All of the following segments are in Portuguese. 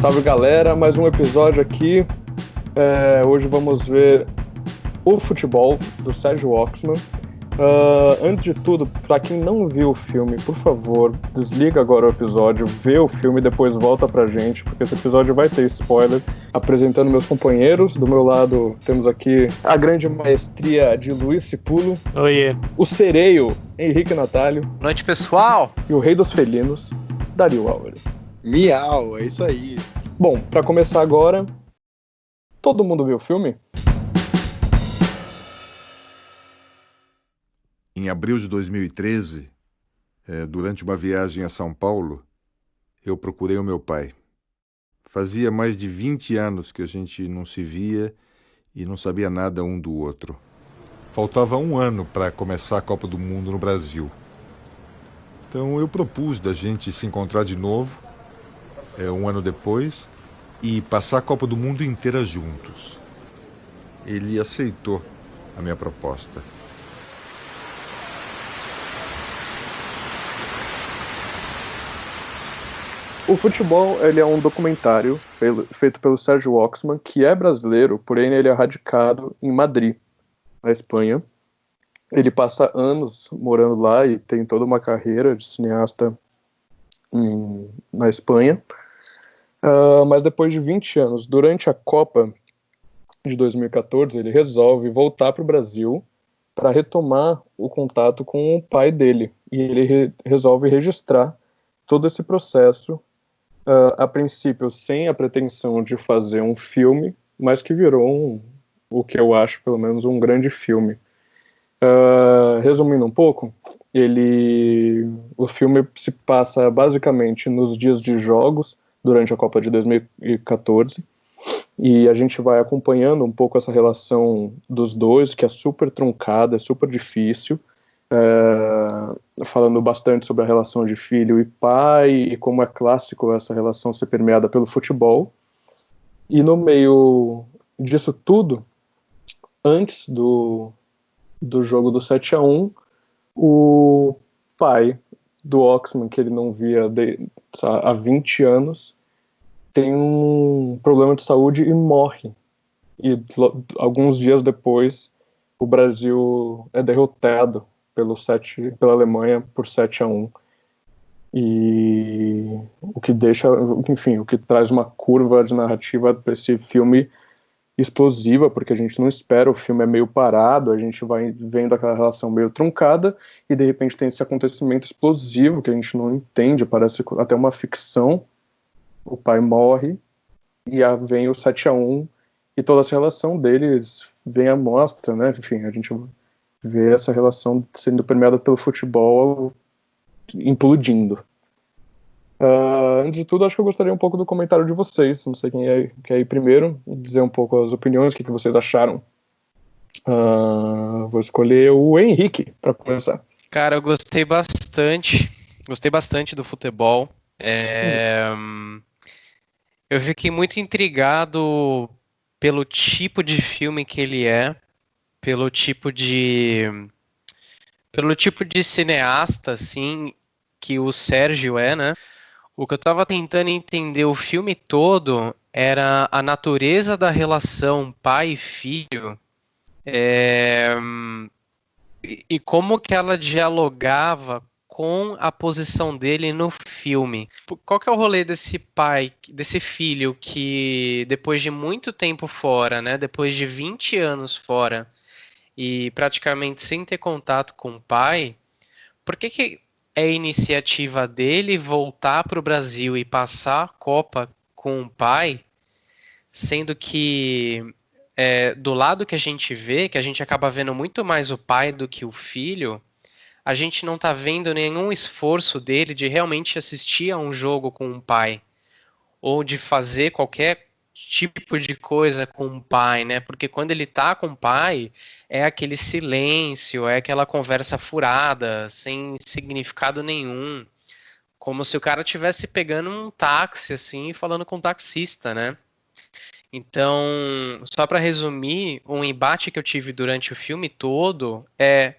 Salve galera, mais um episódio aqui. Hoje vamos ver o futebol do Sérgio Oxman. Antes de tudo, para quem não viu o filme, por favor, desliga agora o episódio, vê o filme e depois volta pra gente, porque esse episódio vai ter spoiler. Apresentando meus companheiros, do meu lado temos aqui a grande maestria de Luiz Cipulo. Oiê. O sereio, Henrique Natalio. Boa noite, pessoal. E o rei dos felinos, Dario Álvares. Miau, é isso aí. Bom, pra começar agora, todo mundo viu o filme? Em abril de 2013, durante uma viagem a São Paulo, eu procurei o meu pai. Fazia mais de 20 anos que a gente não se via e não sabia nada um do outro. Faltava um ano para começar a Copa do Mundo no Brasil. Então eu propus da gente se encontrar de novo, um ano depois, e passar a Copa do Mundo inteira juntos. Ele aceitou a minha proposta. O Futebol, ele é um documentário feito pelo Sérgio Oxman, que é brasileiro, porém ele é radicado em Madrid, na Espanha. Ele passa anos morando lá e tem toda uma carreira de cineasta na Espanha. Mas depois de 20 anos, durante a Copa de 2014, ele resolve voltar para o Brasil para retomar o contato com o pai dele. E ele resolve registrar todo esse processo, a princípio sem a pretensão de fazer um filme, mas que virou o que eu acho, pelo menos, um grande filme. Resumindo um pouco, o filme se passa basicamente nos dias de jogos durante a Copa de 2014, e a gente vai acompanhando um pouco essa relação dos dois, que é super truncada, é super difícil, falando bastante sobre a relação de filho e pai, e como é clássico essa relação ser permeada pelo futebol. E no meio disso tudo, antes do jogo do 7-1, o pai do Oxman, que ele não via há 20 anos, tem um problema de saúde e morre. E alguns dias depois, o Brasil é derrotado pela Alemanha por 7-1. E o que traz uma curva de narrativa para esse filme explosiva, porque a gente não espera, o filme é meio parado, a gente vai vendo aquela relação meio truncada, e de repente tem esse acontecimento explosivo que a gente não entende, parece até uma ficção. O pai morre, e vem o 7-1, e toda essa relação deles vem à mostra, né? Enfim, a gente vê essa relação sendo permeada pelo futebol implodindo. Antes de tudo, acho que eu gostaria um pouco do comentário de vocês. Não sei quem quer ir primeiro, dizer um pouco as opiniões, o que vocês acharam. Vou escolher o Henrique para começar. Cara, eu gostei bastante do futebol. Eu fiquei muito intrigado pelo tipo de filme que ele é, pelo tipo de cineasta, assim, que o Sérgio é, né? O que eu tava tentando entender o filme todo era a natureza da relação pai e filho, e como que ela dialogava com a posição dele no filme. Qual que é o rolê desse pai, desse filho que depois de muito tempo fora, né, depois de 20 anos fora e praticamente sem ter contato com o pai, por que é iniciativa dele voltar para o Brasil e passar a Copa com o pai, sendo que do lado que a gente vê, que a gente acaba vendo muito mais o pai do que o filho, a gente não tá vendo nenhum esforço dele de realmente assistir a um jogo com um pai, ou de fazer qualquer tipo de coisa com um pai, né? Porque quando ele tá com o pai, é aquele silêncio, é aquela conversa furada, sem significado nenhum, como se o cara estivesse pegando um táxi, assim, e falando com o taxista, né? Então, só para resumir, um embate que eu tive durante o filme todo é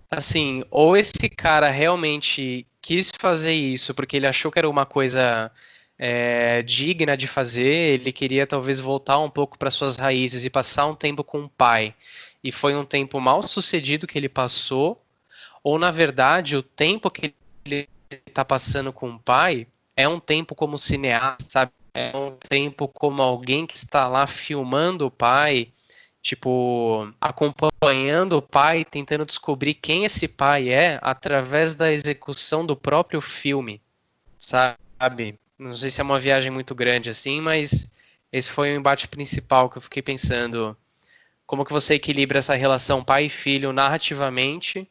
assim, ou esse cara realmente quis fazer isso porque ele achou que era uma coisa digna de fazer, ele queria talvez voltar um pouco para suas raízes e passar um tempo com o pai, e foi um tempo mal sucedido que ele passou, ou na verdade o tempo que ele está passando com o pai é um tempo como cineasta, sabe? É um tempo como alguém que está lá filmando o pai, tipo, acompanhando o pai, tentando descobrir quem esse pai é através da execução do próprio filme, sabe? Não sei se é uma viagem muito grande assim, mas esse foi o embate principal que eu fiquei pensando. Como que você equilibra essa relação pai e filho narrativamente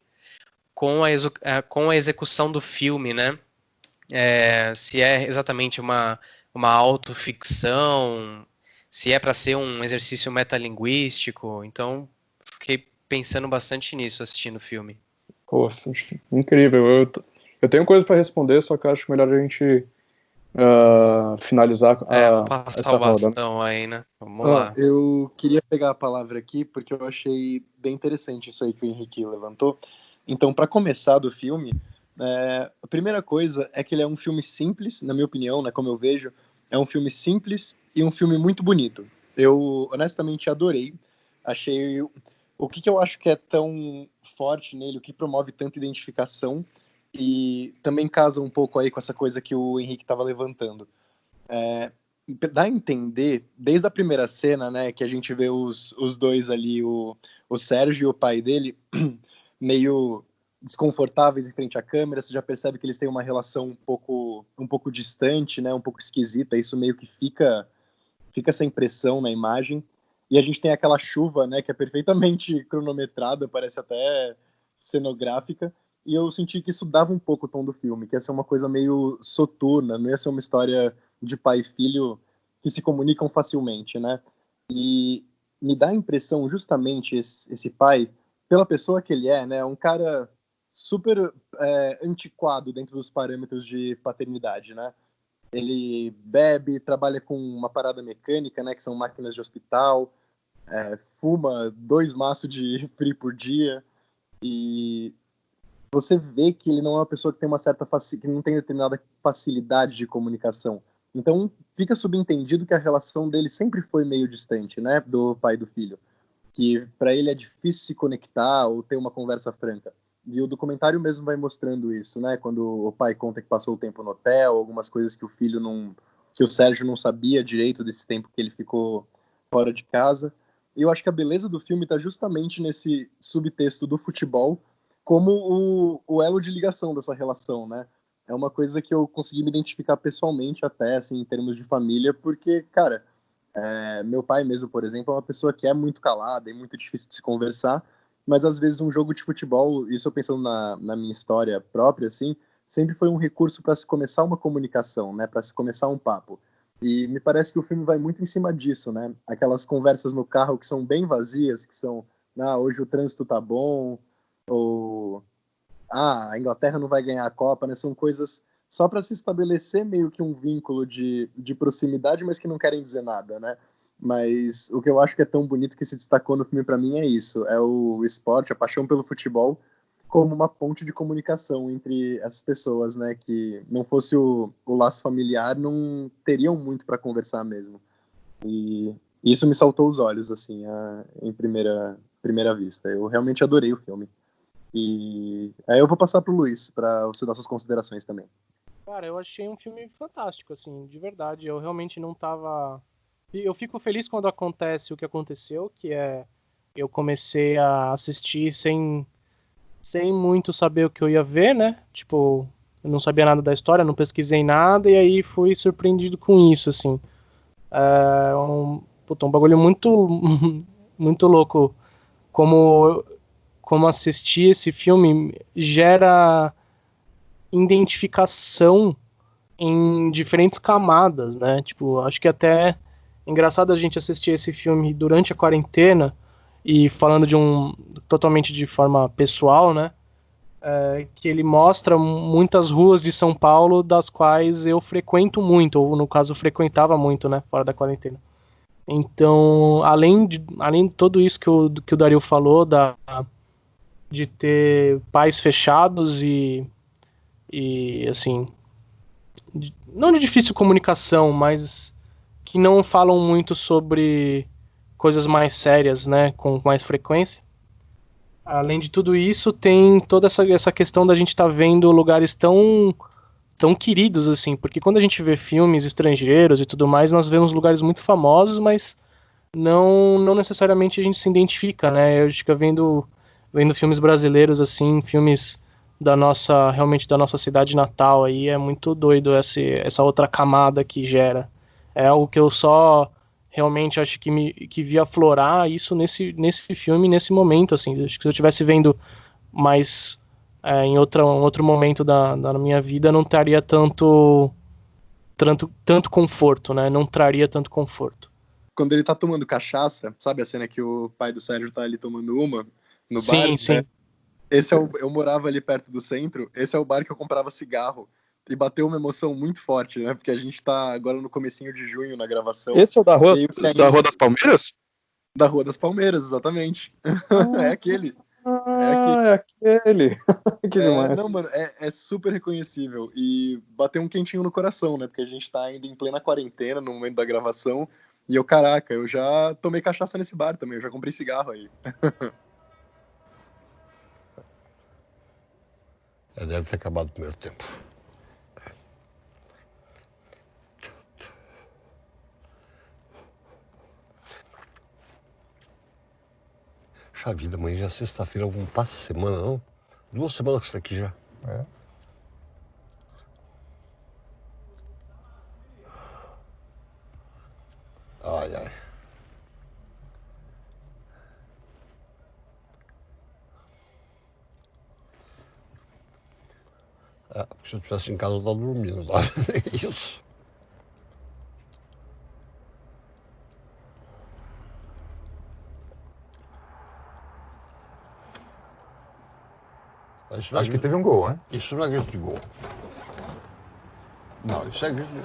com a execução do filme, né? Se é exatamente uma autoficção, se é para ser um exercício metalinguístico. Então, fiquei pensando bastante nisso assistindo o filme. Pô, incrível. Eu tenho coisas para responder, só que eu acho melhor a gente finalizar Vamos passar essa o roda. bastão aí, né? Vamos lá. Eu queria pegar a palavra aqui porque eu achei bem interessante isso aí que o Henrique levantou. Então, para começar do filme, a primeira coisa é que ele é um filme simples, na minha opinião, né, como eu vejo, é um filme simples e um filme muito bonito. Eu honestamente adorei. Achei o que eu acho que é tão forte nele, o que promove tanta identificação e também casa um pouco aí com essa coisa que o Henrique estava levantando. Dá a entender, desde a primeira cena, né, que a gente vê os dois ali, o Sérgio e o pai dele, meio desconfortáveis em frente à câmera, você já percebe que eles têm uma relação um pouco distante, né, um pouco esquisita, isso meio que fica essa impressão na imagem, e a gente tem aquela chuva, né, que é perfeitamente cronometrada, parece até cenográfica, e eu senti que isso dava um pouco o tom do filme, que ia ser uma coisa meio soturna, não ia ser uma história de pai e filho que se comunicam facilmente, né? E me dá a impressão, justamente, esse pai, pela pessoa que ele é, né? Um cara super antiquado dentro dos parâmetros de paternidade, né? Ele bebe, trabalha com uma parada mecânica, né? Que são máquinas de hospital, fuma 2 maços de free por dia, e você vê que ele não é uma pessoa que tem uma certa que não tem determinada facilidade de comunicação. Então fica subentendido que a relação dele sempre foi meio distante, né, do pai e do filho, que para ele é difícil se conectar ou ter uma conversa franca. E o documentário mesmo vai mostrando isso, né, quando o pai conta que passou o tempo no hotel, algumas coisas que que o Sérgio não sabia direito desse tempo que ele ficou fora de casa. E eu acho que a beleza do filme está justamente nesse subtexto do futebol como o elo de ligação dessa relação, né? É uma coisa que eu consegui me identificar pessoalmente até, assim, em termos de família, porque, cara, meu pai mesmo, por exemplo, é uma pessoa que é muito calada e muito difícil de se conversar, mas às vezes um jogo de futebol, isso eu pensando na minha história própria, assim, sempre foi um recurso para se começar uma comunicação, né? Para se começar um papo. E me parece que o filme vai muito em cima disso, né? Aquelas conversas no carro que são bem vazias, que são, hoje o trânsito tá bom, ou a Inglaterra não vai ganhar a Copa, né? São coisas só para se estabelecer meio que um vínculo de proximidade, mas que não querem dizer nada, né? Mas o que eu acho que é tão bonito que se destacou no filme para mim é isso, é o esporte, a paixão pelo futebol como uma ponte de comunicação entre as pessoas, né? Que não fosse o laço familiar, não teriam muito para conversar mesmo. E isso me saltou os olhos, assim, em primeira vista. Eu realmente adorei o filme. E aí eu vou passar pro Luiz, para você dar suas considerações também. Cara, eu achei um filme fantástico, assim, de verdade. Eu realmente não tava... Eu fico feliz quando acontece o que aconteceu, que é... Eu comecei a assistir sem muito saber o que eu ia ver, né? Tipo, eu não sabia nada da história, não pesquisei nada, e aí fui surpreendido com isso, assim. É um bagulho muito, muito louco. Como assistir esse filme gera identificação em diferentes camadas, né? Tipo, acho que até é engraçado a gente assistir esse filme durante a quarentena e falando totalmente de forma pessoal, né? Que ele mostra muitas ruas de São Paulo das quais eu frequento muito, ou no caso frequentava muito, né? Fora da quarentena. Então, além de tudo isso que o Dario falou, de ter pais fechados e assim, não de difícil comunicação, mas que não falam muito sobre coisas mais sérias, né, com mais frequência. Além de tudo isso, tem toda essa questão da gente estar vendo lugares tão queridos, assim, porque quando a gente vê filmes estrangeiros e tudo mais, nós vemos lugares muito famosos, mas não necessariamente a gente se identifica, né? Eu fico vendo filmes brasileiros, assim, filmes realmente da nossa cidade natal, aí é muito doido essa outra camada que gera. É algo que eu só realmente acho que vi aflorar isso nesse filme, nesse momento, assim. Acho que se eu estivesse vendo mais em um outro momento da minha vida, não traria tanto conforto, né? Não traria tanto conforto. Quando ele tá tomando cachaça, sabe a cena que o pai do Sérgio tá ali tomando uma no Sim, bar? sim. Esse eu morava ali perto do centro, esse é o bar que eu comprava cigarro. E bateu uma emoção muito forte, né? Porque a gente tá agora no comecinho de junho na gravação. Esse é o da Rua das Palmeiras? Da Rua das Palmeiras, exatamente. É aquele. É aquele. Que demais. Não, mano, é super reconhecível. E bateu um quentinho no coração, né? Porque a gente tá ainda em plena quarentena no momento da gravação. E caraca, eu já tomei cachaça nesse bar também, eu já comprei cigarro aí. Deve ter acabado o primeiro tempo. Puxa vida, amanhã já é sexta-feira, não passa semana, não? 2 semanas que você tá aqui já. Ai, ai. Se eu estivesse em casa, eu tava dormindo. Tá? Isso. Acho que teve um gol, hein? Isso não é grito de gol. Não, isso é grito de...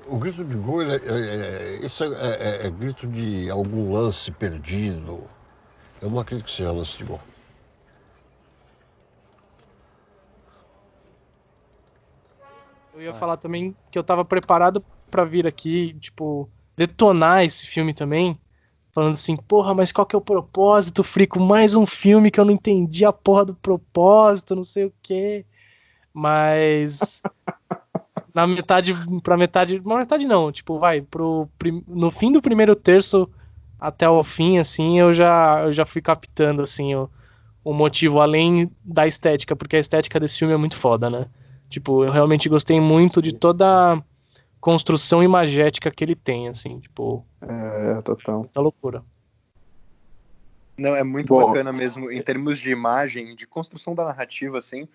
O grito de gol, isso é grito de algum lance perdido. Eu não acredito que seja lance de gol. Eu ia falar também que eu tava preparado pra vir aqui, tipo, detonar esse filme também, falando assim, porra, mas qual que é o propósito, Frico? Mais um filme que eu não entendi a porra do propósito, não sei o quê. Mas na metade não, tipo, no fim do primeiro terço até o fim, assim, eu já fui captando, assim, o motivo, além da estética, porque a estética desse filme é muito foda, né? Tipo, eu realmente gostei muito de toda a construção imagética que ele tem, assim, tipo... Total. Muita loucura. Não, é muito bacana mesmo, em termos de imagem, de construção da narrativa, assim,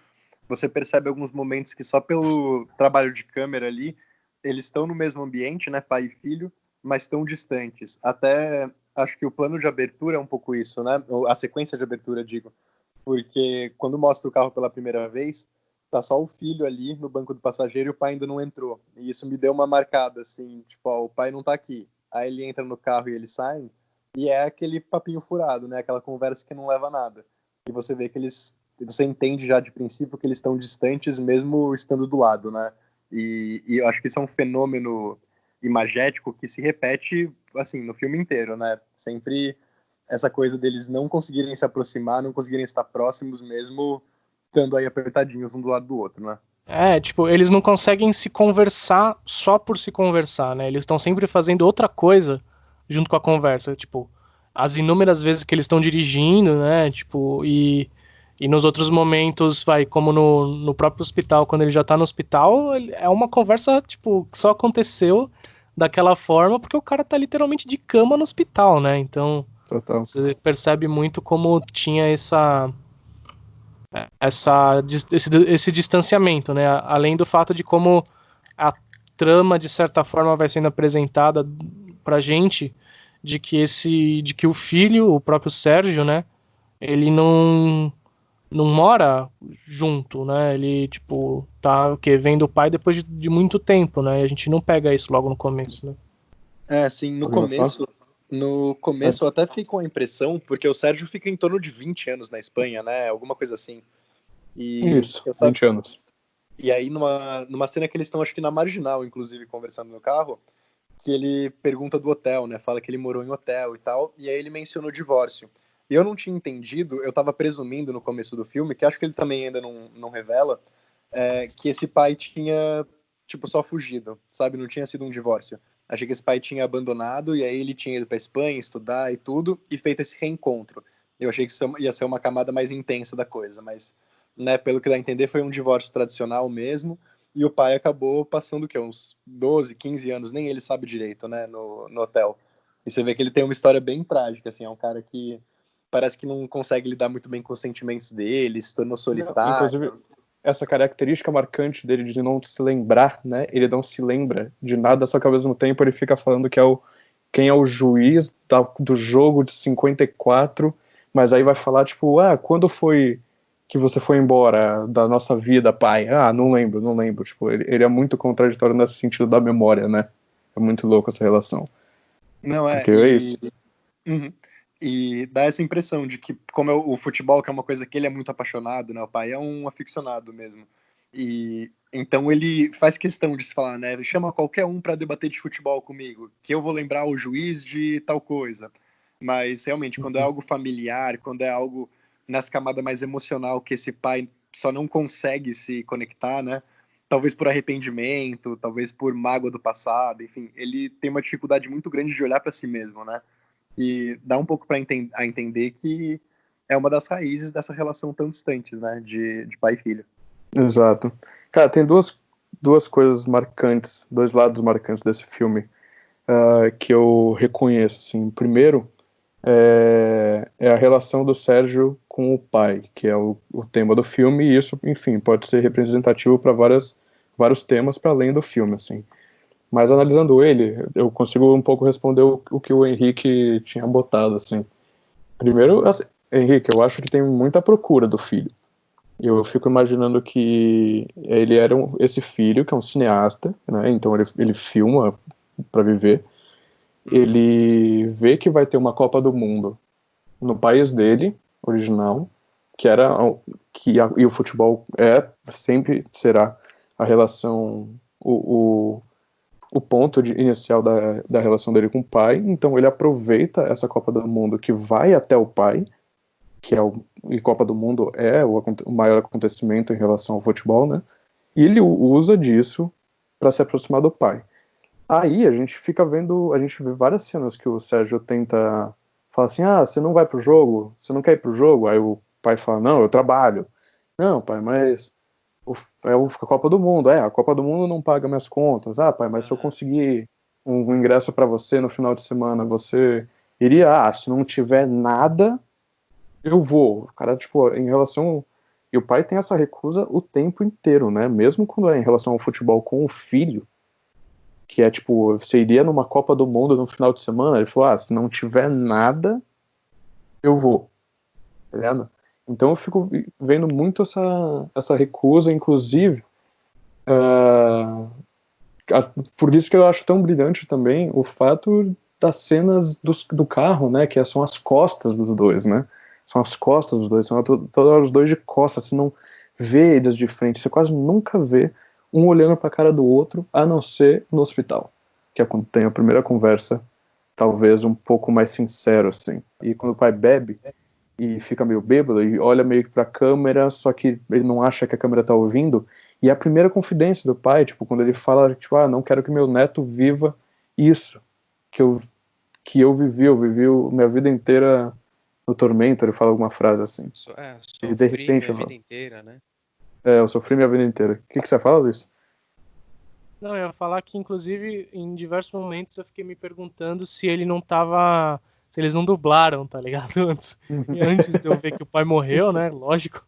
você percebe alguns momentos que só pelo trabalho de câmera ali, eles estão no mesmo ambiente, né, pai e filho, mas estão distantes. Até acho que o plano de abertura é um pouco isso, né, a sequência de abertura, digo, porque quando mostra o carro pela primeira vez, tá só o filho ali no banco do passageiro e o pai ainda não entrou. E isso me deu uma marcada, assim, tipo, ó, o pai não tá aqui. Aí ele entra no carro e eles saem, e é aquele papinho furado, né, aquela conversa que não leva a nada. E você vê que você entende já de princípio que eles estão distantes mesmo estando do lado, né? E eu acho que isso é um fenômeno imagético que se repete, assim, no filme inteiro, né? Sempre essa coisa deles não conseguirem se aproximar, não conseguirem estar próximos mesmo estando aí apertadinhos um do lado do outro, né? Tipo, eles não conseguem se conversar só por se conversar, né? Eles estão sempre fazendo outra coisa junto com a conversa, tipo, as inúmeras vezes que eles estão dirigindo, né? Tipo, e nos outros momentos, como no próprio hospital, quando ele já tá no hospital, é uma conversa, tipo, que só aconteceu daquela forma porque o cara tá literalmente de cama no hospital, né? Então, Total. você percebe muito como tinha esse distanciamento, né? Além do fato de como a trama, de certa forma, vai sendo apresentada pra gente, de que o filho, o próprio Sérgio, né? Ele não mora junto, né? Ele, tipo, tá vendo o pai depois de muito tempo, né? E a gente não pega isso logo no começo, né? Sim, no começo eu até fiquei com a impressão, porque o Sérgio fica em torno de 20 anos na Espanha, né? Alguma coisa assim. E isso, 20 anos. E aí, numa cena que eles estão, acho que na Marginal, inclusive, conversando no carro, que ele pergunta do hotel, né? Fala que ele morou em hotel e tal, e aí ele menciona o divórcio. E eu não tinha entendido, eu tava presumindo no começo do filme, que acho que ele também ainda não revela, que esse pai tinha, tipo, só fugido, sabe? Não tinha sido um divórcio. Achei que esse pai tinha abandonado, e aí ele tinha ido pra Espanha estudar e tudo, e feito esse reencontro. Eu achei que isso ia ser uma camada mais intensa da coisa, mas, né, pelo que dá a entender, foi um divórcio tradicional mesmo, e o pai acabou passando o quê? Uns 12, 15 anos, nem ele sabe direito, né, no hotel. E você vê que ele tem uma história bem trágica, assim, é um cara que parece que não consegue lidar muito bem com os sentimentos dele, se tornou solitário. Inclusive, essa característica marcante dele de não se lembrar, né? Ele não se lembra de nada, só que ao mesmo tempo ele fica falando que quem é o juiz do jogo de 54, mas aí vai falar, tipo, quando foi que você foi embora da nossa vida, pai? Não lembro, não lembro. Tipo, ele é muito contraditório nesse sentido da memória, né? É muito louco essa relação. Não, Porque é isso. Uhum. E dá essa impressão de que, como é o futebol, que é uma coisa que ele é muito apaixonado, né? O pai é um aficionado mesmo. E então ele faz questão de se falar, né? Chama qualquer um para debater de futebol comigo, que eu vou lembrar o juiz de tal coisa. Mas realmente, quando é algo familiar, quando é algo nessa camada mais emocional, que esse pai só não consegue se conectar, né? Talvez por arrependimento, talvez por mágoa do passado, enfim, ele tem uma dificuldade muito grande de olhar para si mesmo, né? E dá um pouco para entender que é uma das raízes dessa relação tão distantes, né, de pai e filho. Exato. Cara, tem duas coisas marcantes, dois lados marcantes desse filme que eu reconheço, assim. Primeiro, é a relação do Sérgio com o pai, que é o tema do filme, e isso, enfim, pode ser representativo para vários temas para além do filme, assim. Mas analisando ele, eu consigo um pouco responder o que o Henrique tinha botado, assim. Primeiro, assim, Henrique, eu acho que tem muita procura do filho. Eu fico imaginando que ele era esse filho, que é um cineasta, né? Então ele filma para viver. Ele vê que vai ter uma Copa do Mundo no país dele, original, e o futebol sempre será a relação, o ponto inicial da relação dele com o pai. Então ele aproveita essa Copa do Mundo que vai até o pai, e Copa do Mundo é o maior acontecimento em relação ao futebol, né? E ele usa disso para se aproximar do pai. Aí a gente vê várias cenas que o Sérgio tenta falar assim, você não vai pro jogo? Você não quer ir pro jogo? Aí o pai fala, não, eu trabalho. Não, pai, mas a Copa do Mundo, a Copa do Mundo não paga minhas contas. Pai, mas se eu conseguir um ingresso para você no final de semana, você iria? Se não tiver nada, eu vou. O cara, tipo, em relação... E o pai tem essa recusa o tempo inteiro, né? Mesmo quando é em relação ao futebol com o filho, que é tipo, você iria numa Copa do Mundo no final de semana? Ele falou, se não tiver nada, eu vou. Tá ligado? Então eu fico vendo muito essa recusa, inclusive, por isso que eu acho tão brilhante também o fato das cenas do carro, né, que são as costas dos dois, né? São as costas dos dois, são todos os dois de costas, você não vê eles de frente, você quase nunca vê um olhando para a cara do outro, a não ser no hospital, que é quando tem a primeira conversa, talvez um pouco mais sincero, assim. E quando o pai bebe e fica meio bêbado e olha meio que pra câmera, só que ele não acha que a câmera tá ouvindo, e a primeira confidência do pai, tipo, quando ele fala, tipo, não quero que meu neto viva isso que eu vivi minha vida inteira no tormento, ele fala alguma frase assim. Sofri e de repente minha vida inteira, né? Eu sofri minha vida inteira. O que você fala, Luiz? Não, eu ia falar que, inclusive, em diversos momentos eu fiquei me perguntando se ele não tava... Se eles não dublaram, tá ligado? E antes de eu ver que o pai morreu, né? Lógico.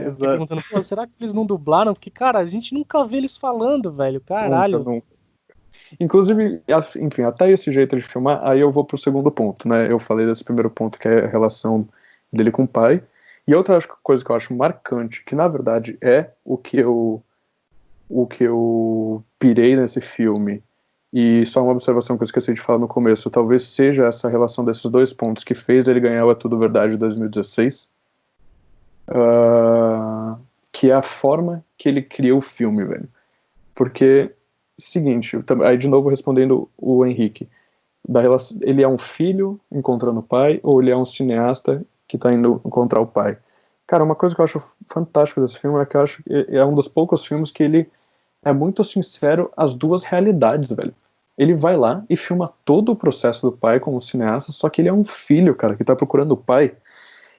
Eu fiquei perguntando, será que eles não dublaram? Porque, cara, a gente nunca vê eles falando, velho. Caralho. Nunca. Inclusive, enfim, até esse jeito de filmar, aí eu vou pro segundo ponto, né? Eu falei desse primeiro ponto, que é a relação dele com o pai. E outra coisa que eu acho marcante, que na verdade é o que eu pirei nesse filme, e só uma observação que eu esqueci de falar no começo, talvez seja essa relação desses dois pontos que fez ele ganhar o É Tudo Verdade de 2016, que é a forma que ele cria o filme, velho. Porque, seguinte, aí de novo respondendo o Henrique, ele é um filho encontrando o pai, ou ele é um cineasta que tá indo encontrar o pai? Cara, uma coisa que eu acho fantástica desse filme é que eu acho que é um dos poucos filmes que ele é muito sincero às duas realidades, velho. Ele vai lá e filma todo o processo do pai como cineasta, só que ele é um filho, cara, que tá procurando o pai.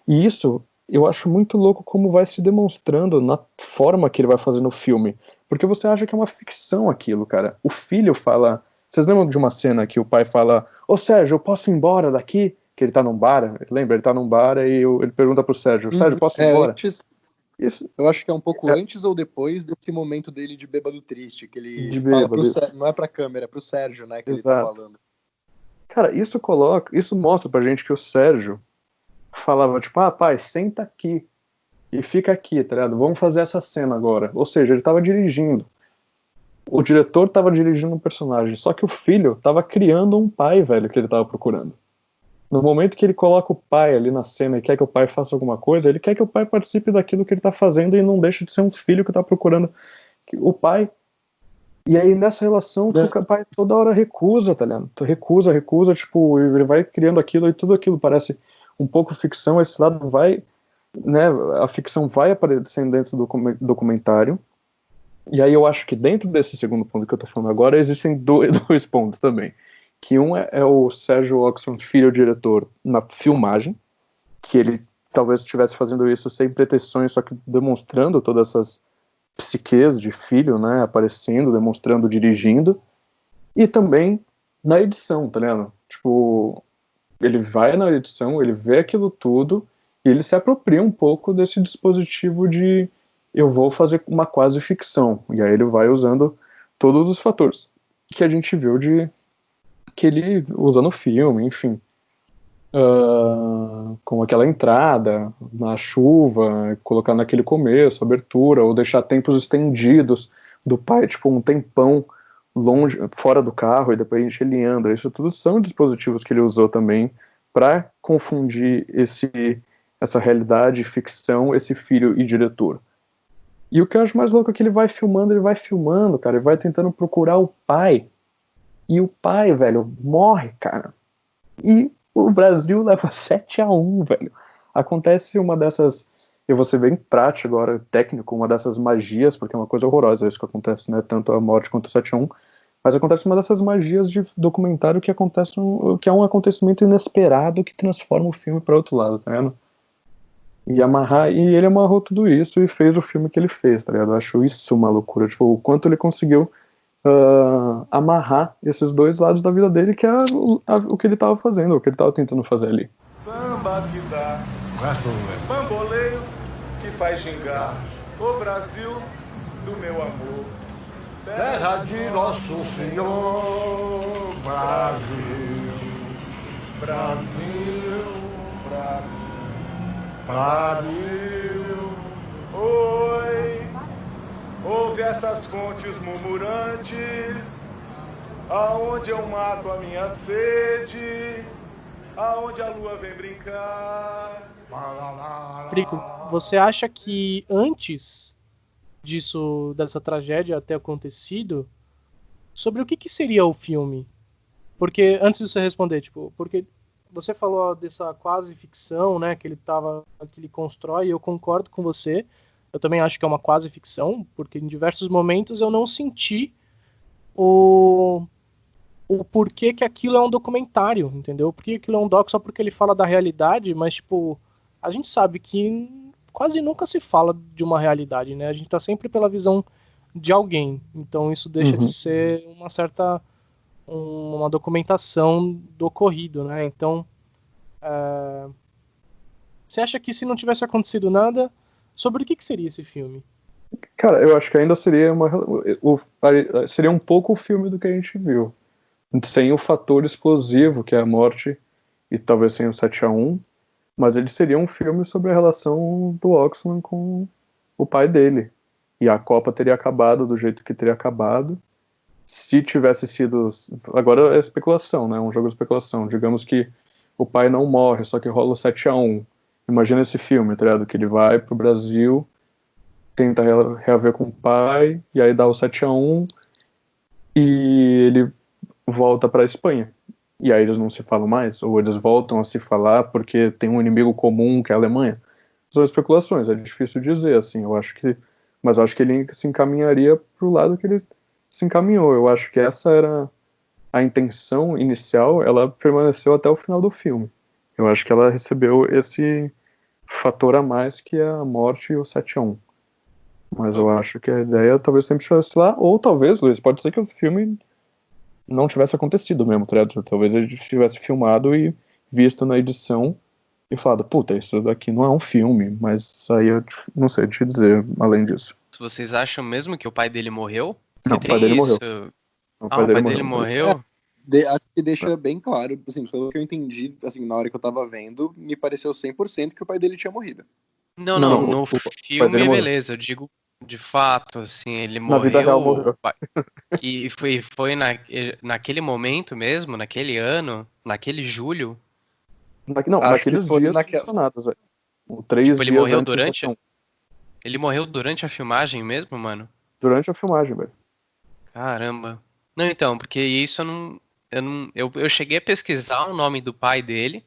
E isso eu acho muito louco como vai se demonstrando na forma que ele vai fazer no filme. Porque você acha que é uma ficção aquilo, cara. O filho fala. Vocês lembram de uma cena que o pai fala: Ô Sérgio, eu posso ir embora daqui? Que ele tá num bar. Lembra? Ele tá num bar e ele pergunta pro Sérgio: Sérgio, posso ir embora? Antes, Isso, eu acho que é um pouco antes ou depois desse momento dele de bêbado triste, que ele de fala bêbado. pro Sérgio, não é pra câmera, é pro Sérgio, né, que Exato. ele tá falando. Cara, isso mostra pra gente que o Sérgio falava, tipo, pai, senta aqui e fica aqui, tá ligado? Vamos fazer essa cena agora. Ou seja, ele tava dirigindo. O diretor tava dirigindo um personagem, só que o filho tava criando um pai, velho, que ele tava procurando. No momento que ele coloca o pai ali na cena e quer que o pai faça alguma coisa, ele quer que o pai participe daquilo que ele tá fazendo e não deixe de ser um filho que tá procurando o pai. E aí nessa relação que o pai toda hora recusa, tá ligado? Recusa, tipo, ele vai criando aquilo e tudo aquilo parece um pouco ficção, esse lado vai, né, a ficção vai aparecendo dentro do documentário. E aí eu acho que dentro desse segundo ponto que eu tô falando agora, existem dois pontos também. Que um é o Sérgio Oxman, filho diretor, na filmagem, que ele talvez estivesse fazendo isso sem pretensões, só que demonstrando todas essas psiques de filho, né, aparecendo, demonstrando, dirigindo, e também na edição, tá ligado? Tipo, ele vai na edição, ele vê aquilo tudo, e ele se apropria um pouco desse dispositivo de eu vou fazer uma quase ficção, e aí ele vai usando todos os fatores que a gente viu que ele usa no filme, enfim. Com aquela entrada na chuva, colocar naquele começo, abertura, ou deixar tempos estendidos do pai, tipo um tempão longe, fora do carro, e depois ele anda. Isso tudo são dispositivos que ele usou também para confundir essa realidade, ficção, esse filho e diretor. E o que eu acho mais louco é que ele vai filmando, cara, ele vai tentando procurar o pai. E o pai, velho, morre, cara. E o Brasil leva 7-1, velho. Acontece uma dessas, eu vou ser bem prático agora, técnico, uma dessas magias, porque é uma coisa horrorosa isso que acontece, né? Tanto a morte quanto o 7-1. Mas acontece uma dessas magias de documentário que que é um acontecimento inesperado que transforma o filme para outro lado, tá vendo? E ele amarrou tudo isso e fez o filme que ele fez, tá ligado? Eu acho isso uma loucura. Tipo, o quanto ele conseguiu amarrar esses dois lados da vida dele, que é o que ele estava fazendo, o que ele estava tentando fazer ali. Samba que dá, bamboleio que faz gingar, o Brasil do meu amor, Terra de Nosso Senhor, Brasil, Brasil, Brasil. oi, ouve essas fontes murmurantes, aonde eu mato a minha sede, aonde a lua vem brincar. Frico, você acha que antes dessa tragédia ter acontecido, sobre o que seria o filme? Porque, antes de você responder, tipo, porque você falou dessa quase ficção, né, que ele constrói, e eu concordo com você. Eu também acho que é uma quase ficção, porque em diversos momentos eu não senti o porquê que aquilo é um documentário, entendeu? Por que aquilo é um doc só porque ele fala da realidade, mas, tipo, a gente sabe que quase nunca se fala de uma realidade, né? A gente tá sempre pela visão de alguém. Então isso deixa de ser uma documentação do ocorrido, né? Então, você acha que se não tivesse acontecido nada, sobre o que seria esse filme? Cara, eu acho que ainda seria seria um pouco o filme do que a gente viu. Sem o fator explosivo, que é a morte, e talvez sem o 7-1, mas ele seria um filme sobre a relação do Oxman com o pai dele. E a Copa teria acabado do jeito que teria acabado. Se tivesse sido... Agora é especulação, né? Um jogo de especulação. Digamos que o pai não morre, só que rola o 7-1. Imagina esse filme, tá ligado? Que ele vai pro Brasil tenta reaver com o pai, e aí dá o 7-1, e ele volta pra Espanha. E aí eles não se falam mais, ou eles voltam a se falar porque tem um inimigo comum que é a Alemanha. São especulações, é difícil dizer, assim, mas eu acho que ele se encaminharia pro lado que ele se encaminhou. Eu acho que essa era a intenção inicial, ela permaneceu até o final do filme. Eu acho que ela recebeu esse fator a mais que é a morte e o 7-1. Mas eu acho que a ideia talvez sempre estivesse lá, ou talvez, Luiz, pode ser que o filme não tivesse acontecido mesmo, tá ligado? Talvez ele tivesse filmado e visto na edição e falado, puta, isso daqui não é um filme, mas aí eu não sei te dizer além disso. Vocês acham mesmo que o pai dele morreu? Não, Que o pai dele morreu. O pai dele morreu? Acho que deixa bem claro, assim, pelo que eu entendi, assim, na hora que eu tava vendo, me pareceu 100% que o pai dele tinha morrido. Não, Não, no o pai filme dele morreu. beleza, eu digo de fato, assim, ele Na vida real morreu. E foi naquele momento mesmo, naquele ano, naquele julho. Não, Acho que naqueles foi dias naquela- mencionados, velho. 3 Tipo, ele dias morreu antes do durante. 7-1. Ele morreu durante a filmagem mesmo, mano? Durante a filmagem, velho. Caramba. Não, então, porque isso eu cheguei a pesquisar o nome do pai dele,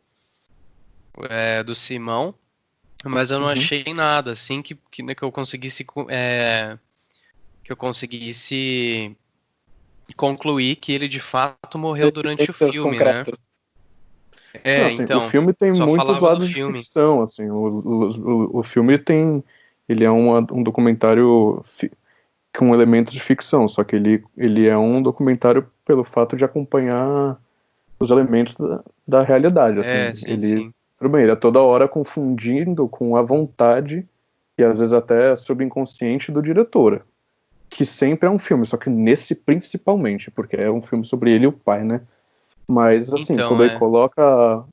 do Simão, mas eu não achei nada, assim, que eu conseguisse concluir que ele de fato morreu durante o Evidências filme, né? concretas. Não, assim, o Então, filme tem só muitos falava do lados de filme. ficção, assim, o filme tem, ele é um documentário com elementos de ficção, só que ele é um documentário pelo fato de acompanhar os elementos da realidade, assim, Sim, sim. tudo bem, ele é toda hora confundindo com a vontade e às vezes até subconsciente do diretor, que sempre é um filme, só que nesse principalmente, porque é um filme sobre ele e o pai, né? Mas assim, Então, quando ele coloca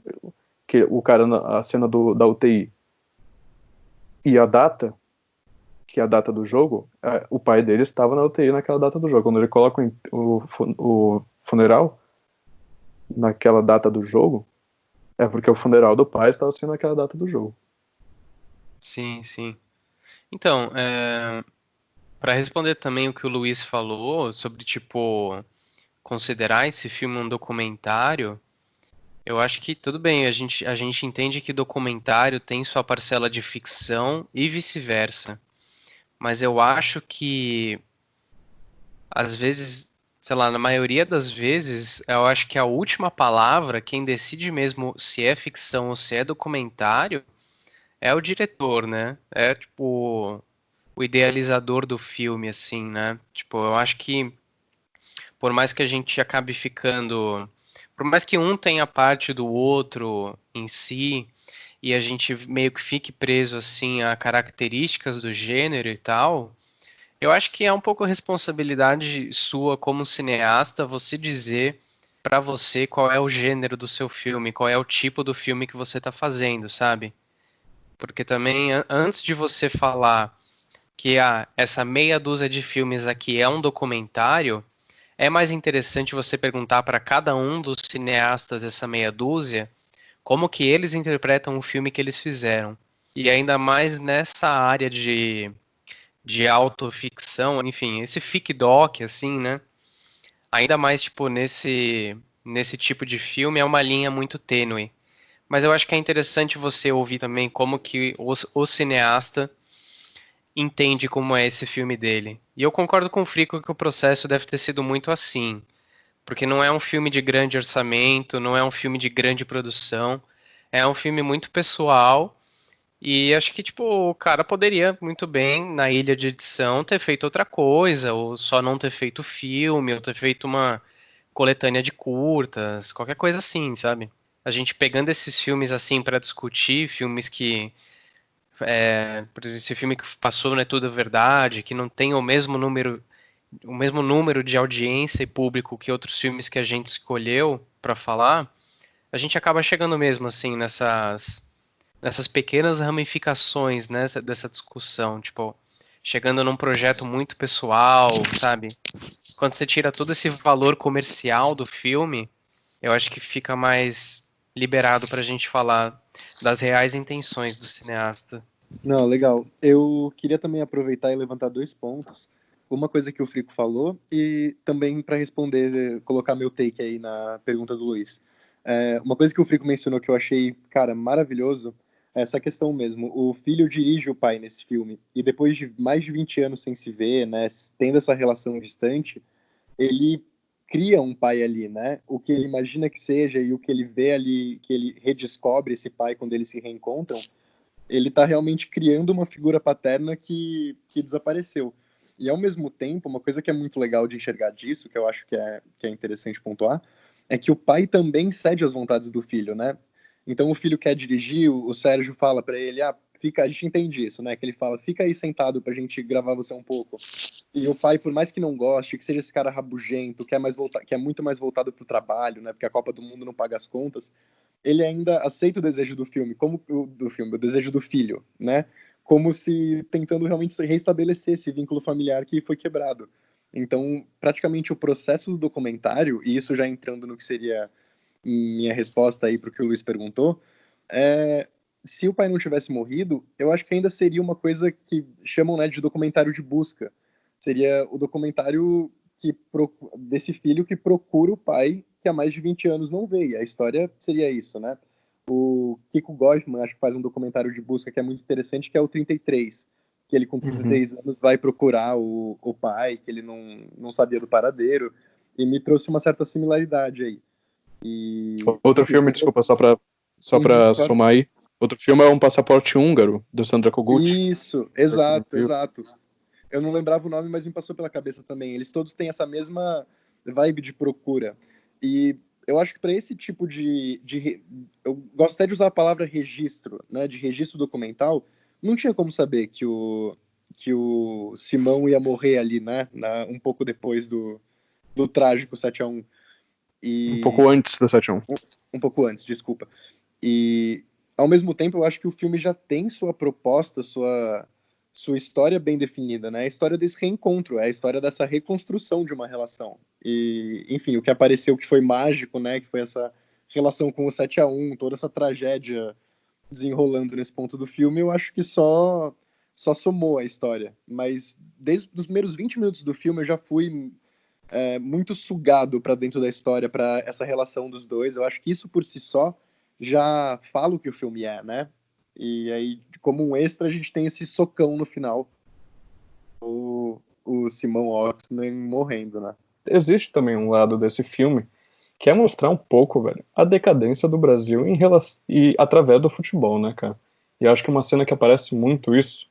que o cara a cena da UTI e a data, que é a data do jogo, o pai dele estava na UTI naquela data do jogo. Quando ele coloca o funeral naquela data do jogo, é porque o funeral do pai estava sendo naquela data do jogo. Sim, sim. Então, para responder também o que o Luiz falou sobre, tipo, considerar esse filme um documentário, eu acho que tudo bem, a gente entende que documentário tem sua parcela de ficção e vice-versa. Mas eu acho que, às vezes, sei lá, na maioria das vezes, eu acho que a última palavra, quem decide mesmo se é ficção ou se é documentário, é o diretor, né? É, tipo, o idealizador do filme, assim, né? Tipo, eu acho que por mais que a gente acabe ficando, por mais que um tenha parte do outro em si, e a gente meio que fique preso, assim, a características do gênero e tal, eu acho que é um pouco responsabilidade sua como cineasta você dizer pra você qual é o gênero do seu filme, qual é o tipo do filme que você tá fazendo, sabe? Porque também, antes de você falar que essa meia dúzia de filmes aqui é um documentário, é mais interessante você perguntar para cada um dos cineastas dessa meia dúzia como que eles interpretam o filme que eles fizeram. E ainda mais nessa área de autoficção, enfim, esse fic doc, assim, né? Ainda mais, tipo, nesse tipo de filme é uma linha muito tênue. Mas eu acho que é interessante você ouvir também como que o cineasta entende como é esse filme dele. E eu concordo com o Frico que o processo deve ter sido muito assim, porque não é um filme de grande orçamento, não é um filme de grande produção, é um filme muito pessoal. E acho que, tipo, o cara poderia muito bem, na ilha de edição, ter feito outra coisa, ou só não ter feito filme, ou ter feito uma coletânea de curtas, qualquer coisa assim, sabe? A gente pegando esses filmes assim pra discutir, filmes que, por exemplo, esse filme que passou Não É Tudo Verdade, que não tem o mesmo número de audiência e público que outros filmes que a gente escolheu pra falar, a gente acaba chegando mesmo assim nessas pequenas ramificações, né, dessa discussão, tipo, chegando num projeto muito pessoal, sabe? Quando você tira todo esse valor comercial do filme, eu acho que fica mais liberado pra gente falar das reais intenções do cineasta. Não, legal. Eu queria também aproveitar e levantar 2 pontos. Uma coisa que o Frico falou e também para responder, colocar meu take aí na pergunta do Luiz. Uma coisa que o Frico mencionou que eu achei, cara, maravilhoso, é essa questão mesmo. O filho dirige o pai nesse filme e depois de mais de 20 anos sem se ver, né, tendo essa relação distante, ele cria um pai ali, né? O que ele imagina que seja e o que ele vê ali, que ele redescobre esse pai quando eles se reencontram, ele está realmente criando uma figura paterna que desapareceu. E, ao mesmo tempo, uma coisa que é muito legal de enxergar disso, que eu acho que é interessante pontuar, é que o pai também cede às vontades do filho, né? Então, o filho quer dirigir, o Sérgio fala para ele, fica, a gente entende isso, né? Que ele fala, fica aí sentado pra gente gravar você um pouco. E o pai, por mais que não goste, que seja esse cara rabugento, que é muito mais voltado pro trabalho, né? Porque a Copa do Mundo não paga as contas, ele ainda aceita o desejo do filme, o desejo do filho, né? Como se tentando realmente restabelecer esse vínculo familiar que foi quebrado. Então, praticamente o processo do documentário, e isso já entrando no que seria minha resposta aí para o que o Luiz perguntou, se o pai não tivesse morrido, eu acho que ainda seria uma coisa que chamam, né, de documentário de busca. Seria o documentário desse filho que procura o pai que há mais de 20 anos não vê. E a história seria isso, né? O Kiko Goifman, acho que faz um documentário de busca que é muito interessante, que é o 33, que ele com 33 anos vai procurar o pai, que ele não sabia do paradeiro, e me trouxe uma certa similaridade aí. Outro filme, desculpa, só pra claro. somar aí. Outro filme é Um Passaporte Húngaro, do Sandra Kogut. Isso, exato. Eu não lembrava o nome, mas me passou pela cabeça também. Eles todos têm essa mesma vibe de procura. E eu acho que para esse tipo eu gosto até de usar a palavra registro, né? De registro documental, não tinha como saber que o Simão ia morrer ali, né? Um pouco depois do trágico 7-1. Um pouco antes do 7-1. Um pouco antes, desculpa. E, ao mesmo tempo, eu acho que o filme já tem sua proposta, sua história bem definida, né? A história desse reencontro, é a história dessa reconstrução de uma relação. E, enfim, o que apareceu que foi mágico, né? Que foi essa relação com o 7-1, toda essa tragédia desenrolando nesse ponto do filme, eu acho que só somou a história. Mas desde os primeiros 20 minutos do filme eu já fui muito sugado para dentro da história, para essa relação dos dois. Eu acho que isso por si só já fala o que o filme é, né? E aí, como um extra, a gente tem esse socão no final. O Simão Oxman morrendo, né? Existe também um lado desse filme que é mostrar um pouco, velho, a decadência do Brasil em relação e através do futebol, né, cara? E eu acho que uma cena que aparece muito isso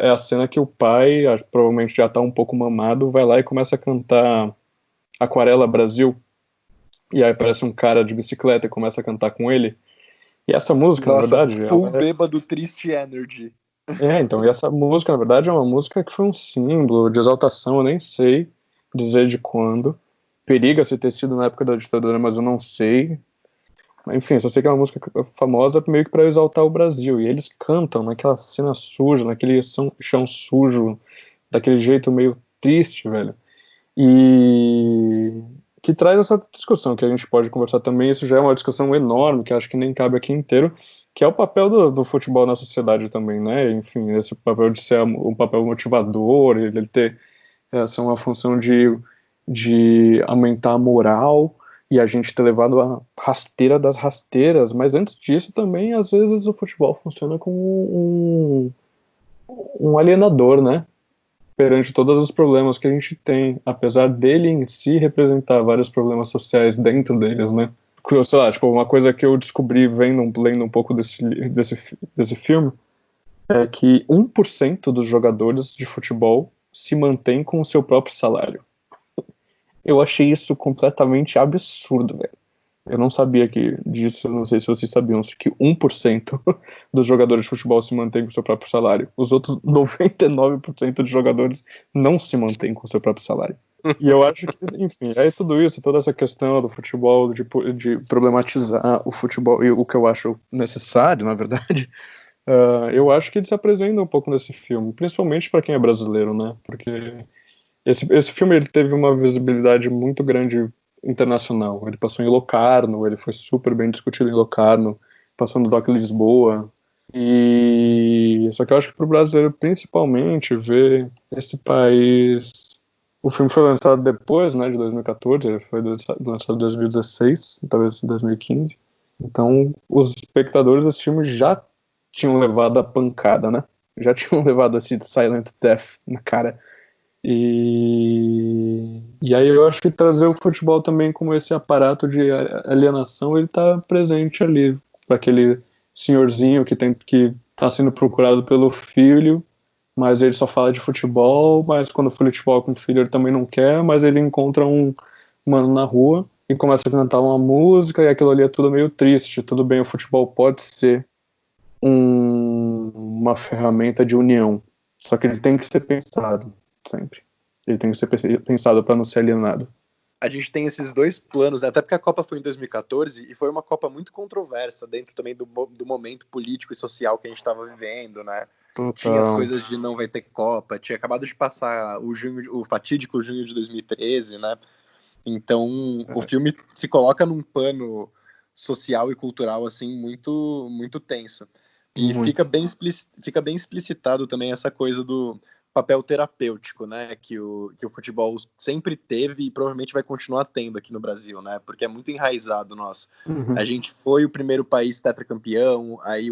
é a cena que o pai, provavelmente já tá um pouco mamado, vai lá e começa a cantar Aquarela Brasil. E aí aparece um cara de bicicleta e começa a cantar com ele. E essa música, Nossa, na verdade... full bêbado, triste energy. Então, e essa música, na verdade, é uma música que foi um símbolo de exaltação, eu nem sei dizer de quando. Periga-se ter sido na época da ditadura, mas eu não sei. Enfim, só sei que é uma música famosa meio que para exaltar o Brasil. E eles cantam naquela cena suja, naquele chão sujo, daquele jeito meio triste, velho. E que traz essa discussão que a gente pode conversar também. Isso já é uma discussão enorme, que acho que nem cabe aqui inteiro, que é o papel do futebol na sociedade também, né? Enfim, esse papel de ser um papel motivador, ele ter essa uma função de aumentar a moral e a gente ter levado a rasteira das rasteiras, mas antes disso também, às vezes, o futebol funciona como um alienador, né? Perante todos os problemas que a gente tem, apesar dele em si representar vários problemas sociais dentro deles, né? Sei lá, tipo, uma coisa que eu descobri lendo um pouco desse filme é que 1% dos jogadores de futebol se mantém com o seu próprio salário. Eu achei isso completamente absurdo, velho. Eu não sabia disso, não sei se vocês sabiam, que 1% dos jogadores de futebol se mantém com o seu próprio salário. Os outros 99% de jogadores não se mantêm com o seu próprio salário. E eu acho que, enfim, aí tudo isso, toda essa questão do futebol, de problematizar o futebol, e o que eu acho necessário, na verdade, eu acho que ele se apresenta um pouco nesse filme, principalmente para quem é brasileiro, né? Porque esse filme ele teve uma visibilidade muito grande internacional. Ele passou em Locarno, ele foi super bem discutido em Locarno, passou no Doc Lisboa. E só que eu acho que pro brasileiro, principalmente, ver esse país. O filme foi lançado depois, né, de 2014, ele foi lançado em 2016, talvez 2015. Então, os espectadores desse filme já tinham levado a pancada, né? Já tinham levado esse Silent Death na cara. E aí eu acho que trazer o futebol também como esse aparato de alienação, ele tá presente ali, para aquele senhorzinho que tá sendo procurado pelo filho, mas ele só fala de futebol, mas quando o futebol com o filho ele também não quer, mas ele encontra um mano na rua e começa a cantar uma música, e aquilo ali é tudo meio triste. Tudo bem, o futebol pode ser uma ferramenta de união, só que ele tem que ser pensado sempre. Ele tem que ser pensado para não ser alienado. A gente tem esses dois planos, né? Até porque a Copa foi em 2014 e foi uma Copa muito controversa dentro também do momento político e social que a gente estava vivendo, né? Total. Tinha as coisas de não vai ter Copa, tinha acabado de passar o fatídico junho de 2013, né? Então, o filme se coloca num pano social e cultural, assim, muito, muito tenso. E fica bem explicitado também essa coisa do papel terapêutico, né, que o futebol sempre teve e provavelmente vai continuar tendo aqui no Brasil, né, porque é muito enraizado nosso. A gente foi o primeiro país tetracampeão, aí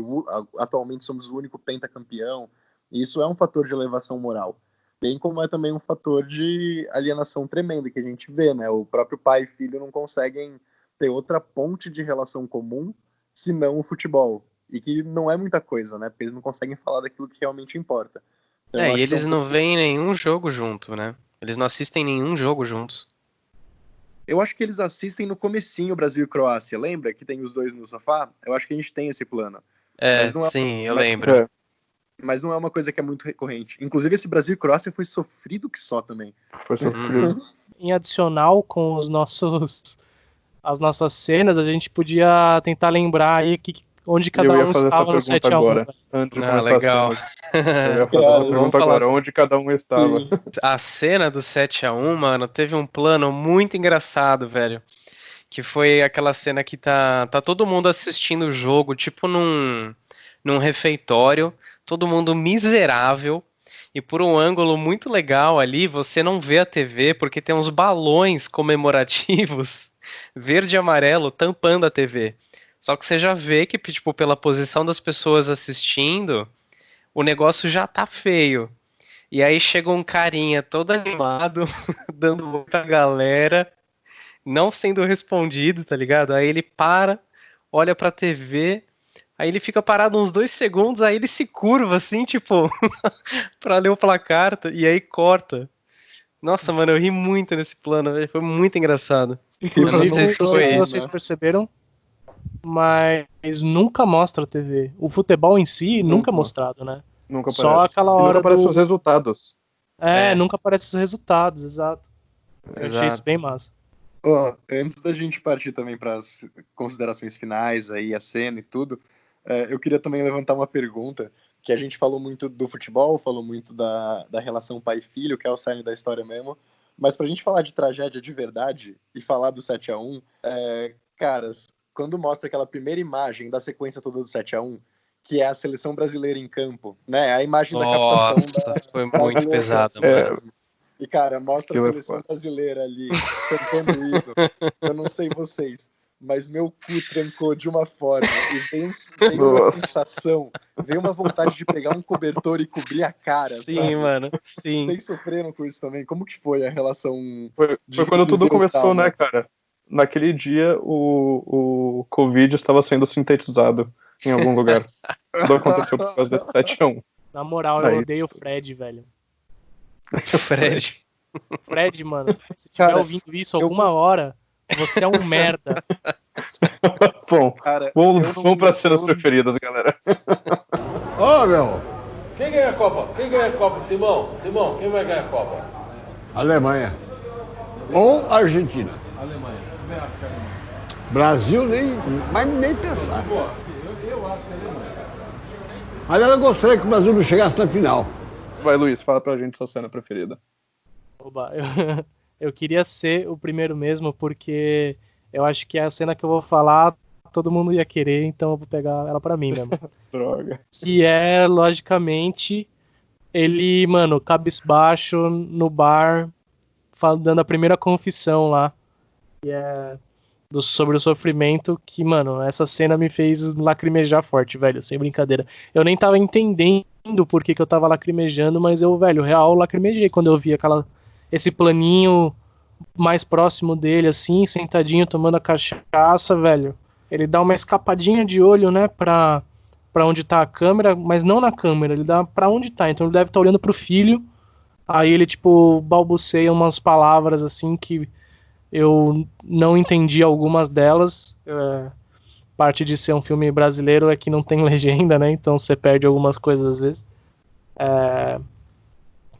atualmente somos o único pentacampeão, e isso é um fator de elevação moral, bem como é também um fator de alienação tremenda que a gente vê, né, o próprio pai e filho não conseguem ter outra ponte de relação comum senão o futebol, e que não é muita coisa, né, porque eles não conseguem falar daquilo que realmente importa. Então, E eles não veem nenhum jogo junto, né? Eles não assistem nenhum jogo juntos. Eu acho que eles assistem no comecinho Brasil e Croácia, lembra? Que tem os dois no sofá? Eu acho que a gente tem esse plano. Sim, eu lembro. Mas não é uma coisa que é muito recorrente. Inclusive, esse Brasil e Croácia foi sofrido que só também. Foi sofrido. Em adicional com as nossas cenas, a gente podia tentar lembrar aí onde cada um estava no 7x1. Agora, antes de começar legal. Eu ia fazer essa pergunta agora, assim. onde cada um estava. Sim. A cena do 7x1, mano, teve um plano muito engraçado, velho. Que foi aquela cena que tá todo mundo assistindo o jogo, tipo num refeitório, todo mundo miserável. E por um ângulo muito legal ali, você não vê a TV, porque tem uns balões comemorativos, verde e amarelo, tampando a TV. Só que você já vê que, tipo, pela posição das pessoas assistindo, o negócio já tá feio. E aí chega um carinha todo animado, dando oi pra galera, não sendo respondido, tá ligado? Aí ele para, olha pra TV, aí ele fica parado uns 2 segundos, aí ele se curva assim, tipo, pra ler o placar, e aí corta. Nossa, mano, eu ri muito nesse plano, foi muito engraçado. Inclusive, não sei se se vocês perceberam, mas nunca mostra a TV. O futebol em si nunca é mostrado, né? Nunca aparece. Só aquela hora nunca aparece os resultados. Nunca aparece os resultados, exato. Eu achei isso bem massa. Antes da gente partir também para as considerações finais, aí a cena e tudo, eu queria também levantar uma pergunta, que a gente falou muito do futebol, falou muito da relação pai e filho, que é o cerne da história mesmo, mas pra gente falar de tragédia de verdade e falar do 7x1, caras, quando mostra aquela primeira imagem da sequência toda do 7x1, que é a seleção brasileira em campo, né? A imagem da captação foi muito pesado, mano. E, cara, mostra a seleção brasileira ali, cantando o hino. Eu não sei vocês, mas meu cu trancou de uma forma. E veio uma sensação, veio uma vontade de pegar um cobertor e cobrir a cara, sim, sabe? Mano, sim. Vocês sofreram com isso também? Como que foi a relação? Foi quando tudo começou, né, cara? Naquele dia, o Covid estava sendo sintetizado em algum lugar. Tudo aconteceu por causa do 7x1. Na moral, eu odeio o Fred, velho. O Fred. Fred, mano, se estiver ouvindo isso alguma hora, você é um merda. Bom, cara, vamos para as cenas preferidas, galera. Meu! Quem ganha a Copa? Quem ganha a Copa? Simão, quem vai ganhar a Copa? Alemanha. Ou Argentina. Alemanha. Também acho que é Alemanha. Brasil nem pensar. Eu acho que é Alemanha. Aliás, eu gostaria que o Brasil não chegasse na final. Vai, Luiz, fala pra gente sua cena preferida. Oba, eu queria ser o primeiro mesmo, porque eu acho que a cena que eu vou falar, todo mundo ia querer, então eu vou pegar ela pra mim mesmo. Droga. Que é, logicamente, ele, mano, cabisbaixo no bar, dando a primeira confissão lá, que é sobre o sofrimento, que, mano, essa cena me fez lacrimejar forte, velho, sem brincadeira. Eu nem tava entendendo por que eu tava lacrimejando, mas eu, velho, real, lacrimejei quando eu vi esse planinho mais próximo dele, assim, sentadinho, tomando a cachaça, velho. Ele dá uma escapadinha de olho, né, pra onde tá a câmera, mas não na câmera, ele dá pra onde tá. Então ele deve estar olhando pro filho, aí ele, tipo, balbuceia umas palavras, assim, que eu não entendi algumas delas. Parte de ser um filme brasileiro é que não tem legenda, né, então você perde algumas coisas às vezes.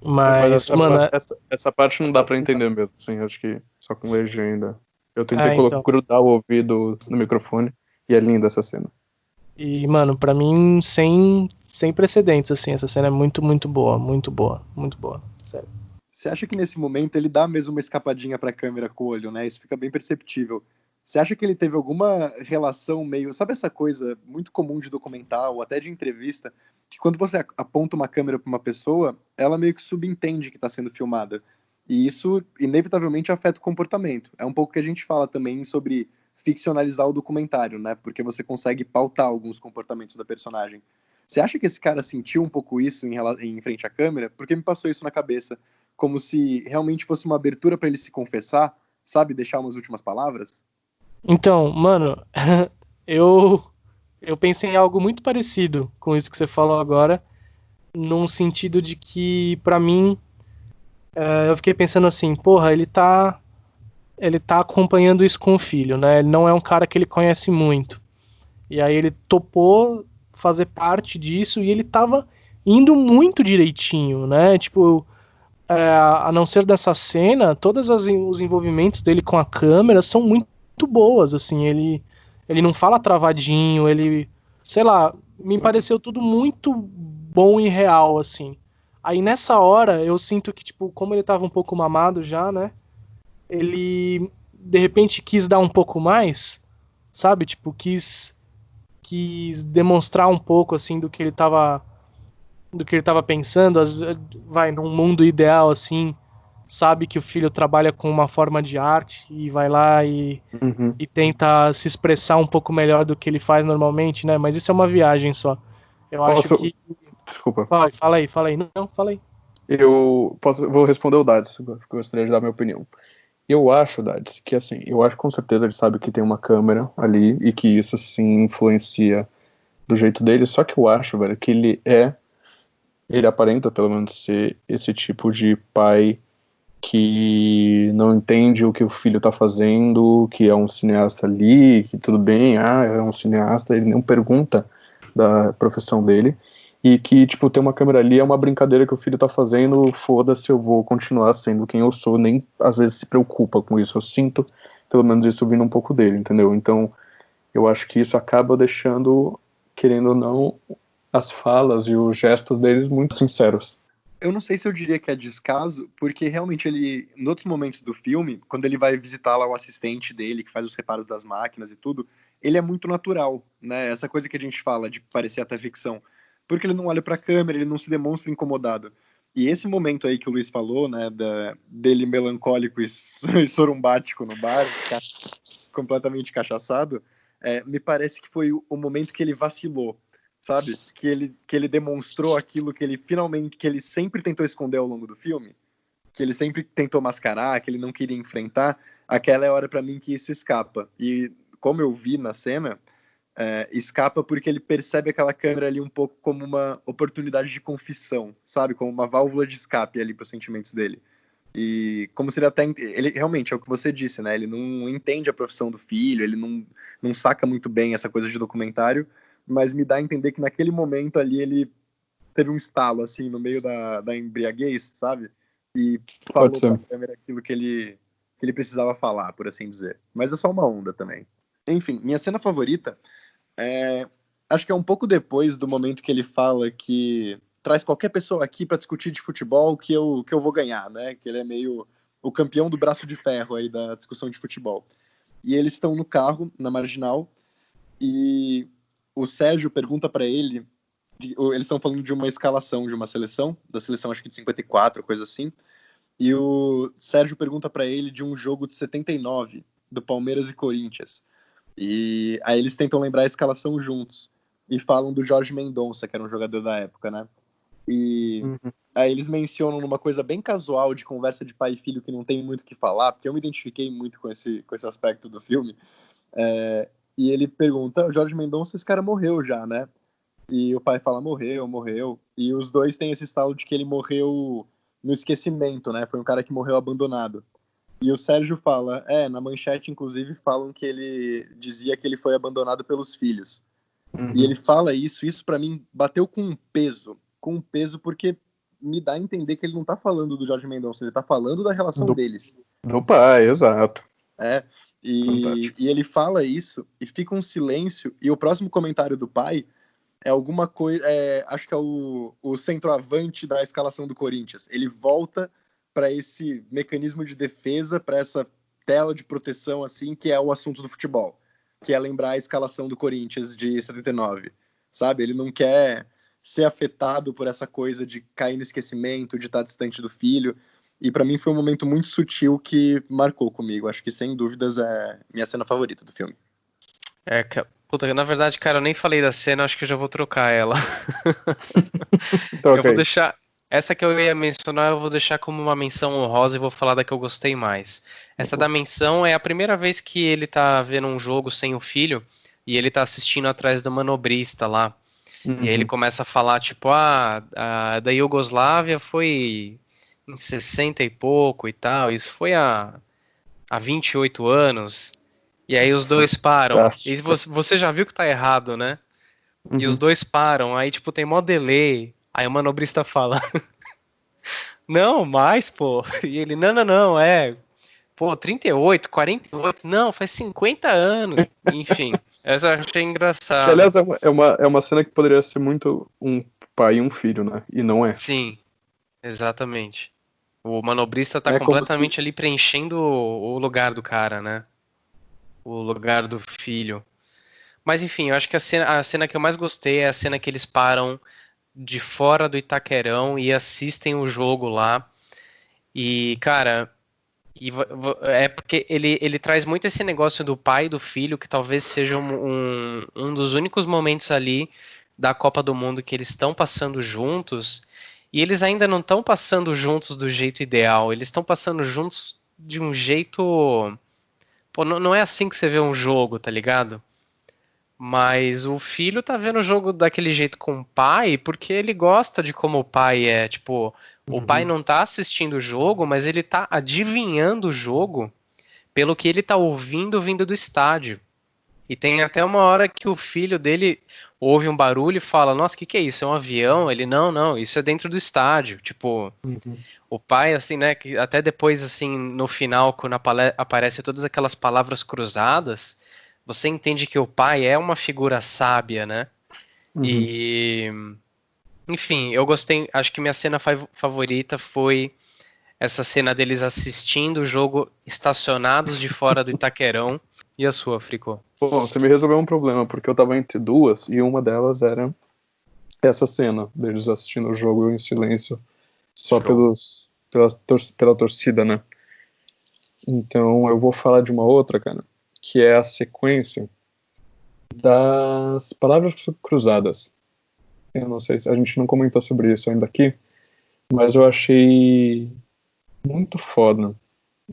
Mas, mano... Essa parte não dá pra entender mesmo, assim, acho que só com legenda. Eu tentei então. grudar o ouvido no microfone e é linda essa cena. E, mano, pra mim, sem precedentes, assim, essa cena é muito, muito boa, muito boa, muito boa, sério. Você acha que nesse momento ele dá mesmo uma escapadinha pra câmera com o olho, né? Isso fica bem perceptível. Você acha que ele teve alguma relação meio... Sabe essa coisa muito comum de documental ou até de entrevista, que quando você aponta uma câmera pra uma pessoa, ela meio que subentende que tá sendo filmada. E isso, inevitavelmente, afeta o comportamento. É um pouco que a gente fala também sobre ficcionalizar o documentário, né? Porque você consegue pautar alguns comportamentos da personagem. Você acha que esse cara sentiu um pouco isso em frente à câmera? Porque me passou isso na cabeça. Como se realmente fosse uma abertura pra ele se confessar, sabe? Deixar umas últimas palavras? Então, mano, eu pensei em algo muito parecido com isso que você falou agora, num sentido de que, pra mim, eu fiquei pensando assim, porra, ele tá acompanhando isso com o filho, né? Ele não é um cara que ele conhece muito. E aí ele topou fazer parte disso e ele tava indo muito direitinho, né? Tipo, a não ser dessa cena, todos os envolvimentos dele com a câmera são muito boas, assim, ele não fala travadinho, ele, sei lá, me pareceu tudo muito bom e real, assim. Aí nessa hora eu sinto que, tipo, como ele tava um pouco mamado já, né? Ele de repente quis dar um pouco mais, sabe? Tipo, quis demonstrar um pouco assim do que ele tava pensando, vai num mundo ideal assim, sabe que o filho trabalha com uma forma de arte e vai lá e tenta se expressar um pouco melhor do que ele faz normalmente, né? Mas isso é uma viagem só. Eu acho que... Desculpa. Fala aí. Não, fala aí. Vou responder o Dades, gostaria de dar minha opinião. Eu acho, Dades, que assim, eu acho que com certeza ele sabe que tem uma câmera ali e que isso sim influencia do jeito dele, só que eu acho, velho, que ele aparenta pelo menos ser esse tipo de pai que não entende o que o filho tá fazendo, que é um cineasta ali, que tudo bem, é um cineasta, ele não pergunta da profissão dele, e que, tipo, ter uma câmera ali é uma brincadeira que o filho tá fazendo, foda-se, eu vou continuar sendo quem eu sou, nem às vezes se preocupa com isso, eu sinto, pelo menos isso vindo um pouco dele, entendeu? Então, eu acho que isso acaba deixando, querendo ou não, as falas e os gestos deles muito sinceros. Eu não sei se eu diria que é descaso, porque realmente ele, em outros momentos do filme, quando ele vai visitar lá o assistente dele, que faz os reparos das máquinas e tudo, ele é muito natural, né? Essa coisa que a gente fala de parecer até ficção. Porque ele não olha pra câmera, ele não se demonstra incomodado. E esse momento aí que o Luiz falou, né, dele melancólico e sorumbático no bar, completamente cachaçado, me parece que foi o momento que ele vacilou, sabe? Que ele demonstrou aquilo que ele sempre tentou esconder ao longo do filme, que ele sempre tentou mascarar, que ele não queria enfrentar. Aquela é a hora pra mim que isso escapa. E como eu vi na cena, escapa porque ele percebe aquela câmera ali um pouco como uma oportunidade de confissão, sabe? Como uma válvula de escape ali pros sentimentos dele. E como se ele realmente, é o que você disse, né? Ele não entende a profissão do filho, ele não saca muito bem essa coisa de documentário, mas me dá a entender que naquele momento ali ele teve um estalo, assim, no meio da embriaguez, sabe? E falou pra câmera aquilo que ele precisava falar, por assim dizer. Mas é só uma onda também. Enfim, minha cena favorita acho que é um pouco depois do momento que ele fala que traz qualquer pessoa aqui para discutir de futebol que eu vou ganhar, né? Que ele é meio o campeão do braço de ferro aí da discussão de futebol. E eles estão no carro, na Marginal, E o Sérgio pergunta para ele, eles estão falando de uma escalação de uma seleção, da seleção acho que de 54, coisa assim, e o Sérgio pergunta para ele de um jogo de 79, do Palmeiras e Corinthians. E aí eles tentam lembrar a escalação juntos, e falam do Jorge Mendonça, que era um jogador da época, né? E aí eles mencionam numa coisa bem casual de conversa de pai e filho que não tem muito o que falar, porque eu me identifiquei muito com esse aspecto do filme. E ele pergunta, o Jorge Mendonça, esse cara morreu já, né? E o pai fala, morreu. E os dois têm esse estalo de que ele morreu no esquecimento, né? Foi um cara que morreu abandonado. E o Sérgio fala, na manchete, inclusive, falam que ele dizia que ele foi abandonado pelos filhos. E ele fala isso pra mim bateu com um peso, porque me dá a entender que ele não tá falando do Jorge Mendonça, ele tá falando da relação deles. Do pai, exato. E ele fala isso, e fica um silêncio, e o próximo comentário do pai é alguma coisa, acho que é o centroavante da escalação do Corinthians. Ele volta para esse mecanismo de defesa, para essa tela de proteção, assim, que é o assunto do futebol, que é lembrar a escalação do Corinthians de 79, sabe? Ele não quer ser afetado por essa coisa de cair no esquecimento, de estar distante do filho, e para mim foi um momento muito sutil que marcou comigo. Acho que, sem dúvidas, é minha cena favorita do filme. Puta, na verdade, cara, eu nem falei da cena, acho que eu já vou trocar ela. Então, Eu vou deixar. Essa que eu ia mencionar, eu vou deixar como uma menção honrosa e vou falar da que eu gostei mais. Essa da menção é a primeira vez que ele tá vendo um jogo sem o filho e ele tá assistindo atrás do manobrista lá. E aí ele começa a falar, tipo, a da Iugoslávia foi em 60 e pouco e tal, isso foi há 28 anos. E aí os dois param. E você já viu que tá errado, né? E os dois param, aí tipo tem mó delay. Aí o manobrista fala, não, mais, pô. E ele, não, pô, 38, 48, não, faz 50 anos. Enfim, essa eu achei engraçada. Que, aliás, é uma cena que poderia ser muito um pai e um filho, né? E não é. Sim, exatamente. O manobrista tá completamente ali preenchendo o lugar do cara, né? O lugar do filho. Mas enfim, eu acho que a cena que eu mais gostei é a cena que eles param de fora do Itaquerão e assistem o jogo lá. E, cara, é porque ele traz muito esse negócio do pai e do filho, que talvez seja um dos únicos momentos ali da Copa do Mundo que eles estão passando juntos. E eles ainda não estão passando juntos do jeito ideal. Eles estão passando juntos de um jeito... Pô, não é assim que você vê um jogo, tá ligado? Mas o filho tá vendo o jogo daquele jeito com o pai porque ele gosta de como o pai é. Tipo, o pai não tá assistindo o jogo, mas ele tá adivinhando o jogo pelo que ele tá ouvindo vindo do estádio. E tem até uma hora que o filho dele ouve um barulho e fala, nossa, o que é isso? É um avião? Ele, não, isso é dentro do estádio. Tipo, o pai, assim, né, que até depois, assim, no final, quando aparece todas aquelas palavras cruzadas, você entende que o pai é uma figura sábia, né? E, enfim, eu gostei, acho que minha cena favorita foi essa cena deles assistindo o jogo estacionados de fora do Itaquerão. E a sua, Fricô? Bom, você me resolveu um problema, porque eu tava entre duas, e uma delas era essa cena, deles assistindo o jogo em silêncio, só pela torcida, né? Então eu vou falar de uma outra, cara, que é a sequência das palavras cruzadas. Eu não sei se a gente não comentou sobre isso ainda aqui, mas eu achei muito foda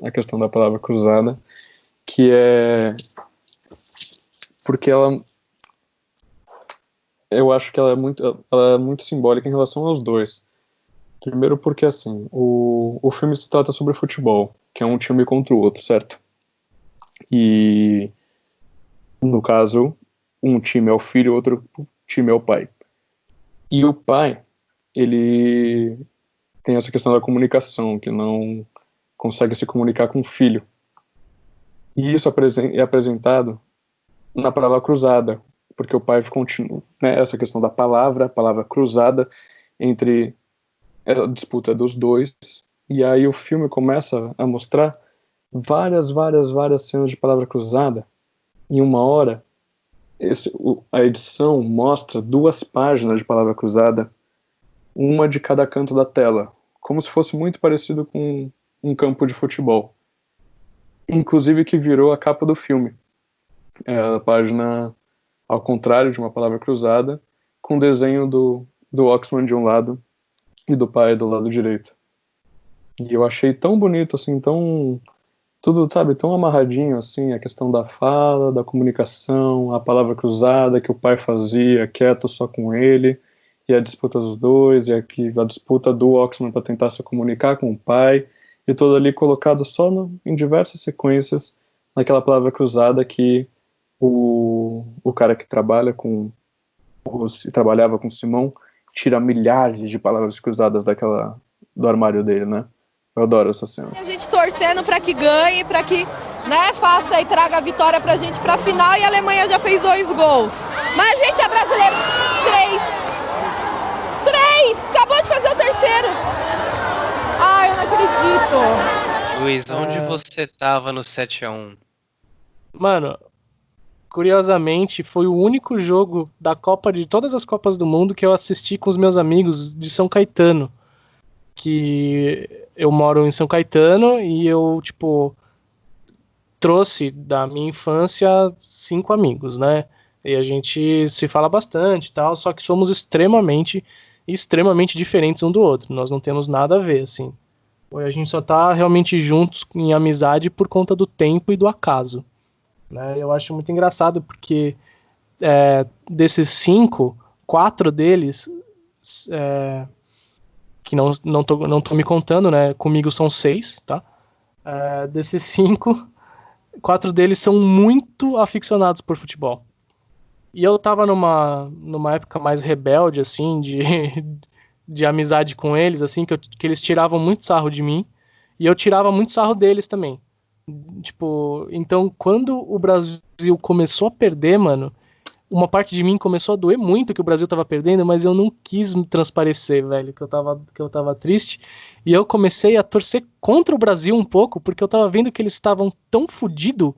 a questão da palavra cruzada, que é porque eu acho que ela é muito simbólica em relação aos dois. Primeiro porque, assim, o filme se trata sobre futebol, que é um time contra o outro, certo? E, no caso, um time é o filho, outro time é o pai. E o pai, ele tem essa questão da comunicação, que não consegue se comunicar com o filho. E isso é apresentado na palavra cruzada, porque o pai continua, né, essa questão da palavra cruzada entre a disputa dos dois, e aí o filme começa a mostrar várias cenas de palavra cruzada em uma hora, A edição mostra 2 páginas de palavra cruzada, uma de cada canto da tela, como se fosse muito parecido com um campo de futebol. Inclusive que virou a capa do filme. É a página ao contrário de uma palavra cruzada, com desenho do Oxman de um lado e do pai do lado direito. E eu achei tão bonito, assim, tudo, sabe, tão amarradinho, assim, a questão da fala, da comunicação, a palavra cruzada que o pai fazia, quieto só com ele, e a disputa dos dois, e a disputa do Oxman para tentar se comunicar com o pai, e tudo ali colocado só em diversas sequências, naquela palavra cruzada que o cara que trabalhava com o Simão tira milhares de palavras cruzadas do armário dele, né? Eu adoro essa cena. A gente torcendo para que ganhe, para que, né, faça e traga a vitória pra gente pra final, e a Alemanha já fez 2 gols. Mas a gente é brasileiro. 3! Acabou de fazer o terceiro. Ai, eu não acredito. Luiz, onde você tava no 7-1? Mano, curiosamente, foi o único jogo da Copa, de todas as Copas do Mundo, que eu assisti com os meus amigos de São Caetano. Que eu moro em São Caetano e eu, tipo, trouxe da minha infância 5 amigos, né? E a gente se fala bastante e tal, só que somos extremamente diferentes um do outro. Nós não temos nada a ver, assim. A gente só tá realmente juntos em amizade por conta do tempo e do acaso. Né? Eu acho muito engraçado porque desses 5, 4 deles, que não tô me contando, né? Comigo são 6, tá? Desses 5, 4 deles são muito aficionados por futebol. E eu tava numa época mais rebelde, assim, de amizade com eles, assim, que eles tiravam muito sarro de mim, e eu tirava muito sarro deles também. Tipo, então, quando o Brasil começou a perder, mano, uma parte de mim começou a doer muito que o Brasil tava perdendo, mas eu não quis me transparecer, velho, que eu tava triste, e eu comecei a torcer contra o Brasil um pouco, porque eu tava vendo que eles estavam tão fodidos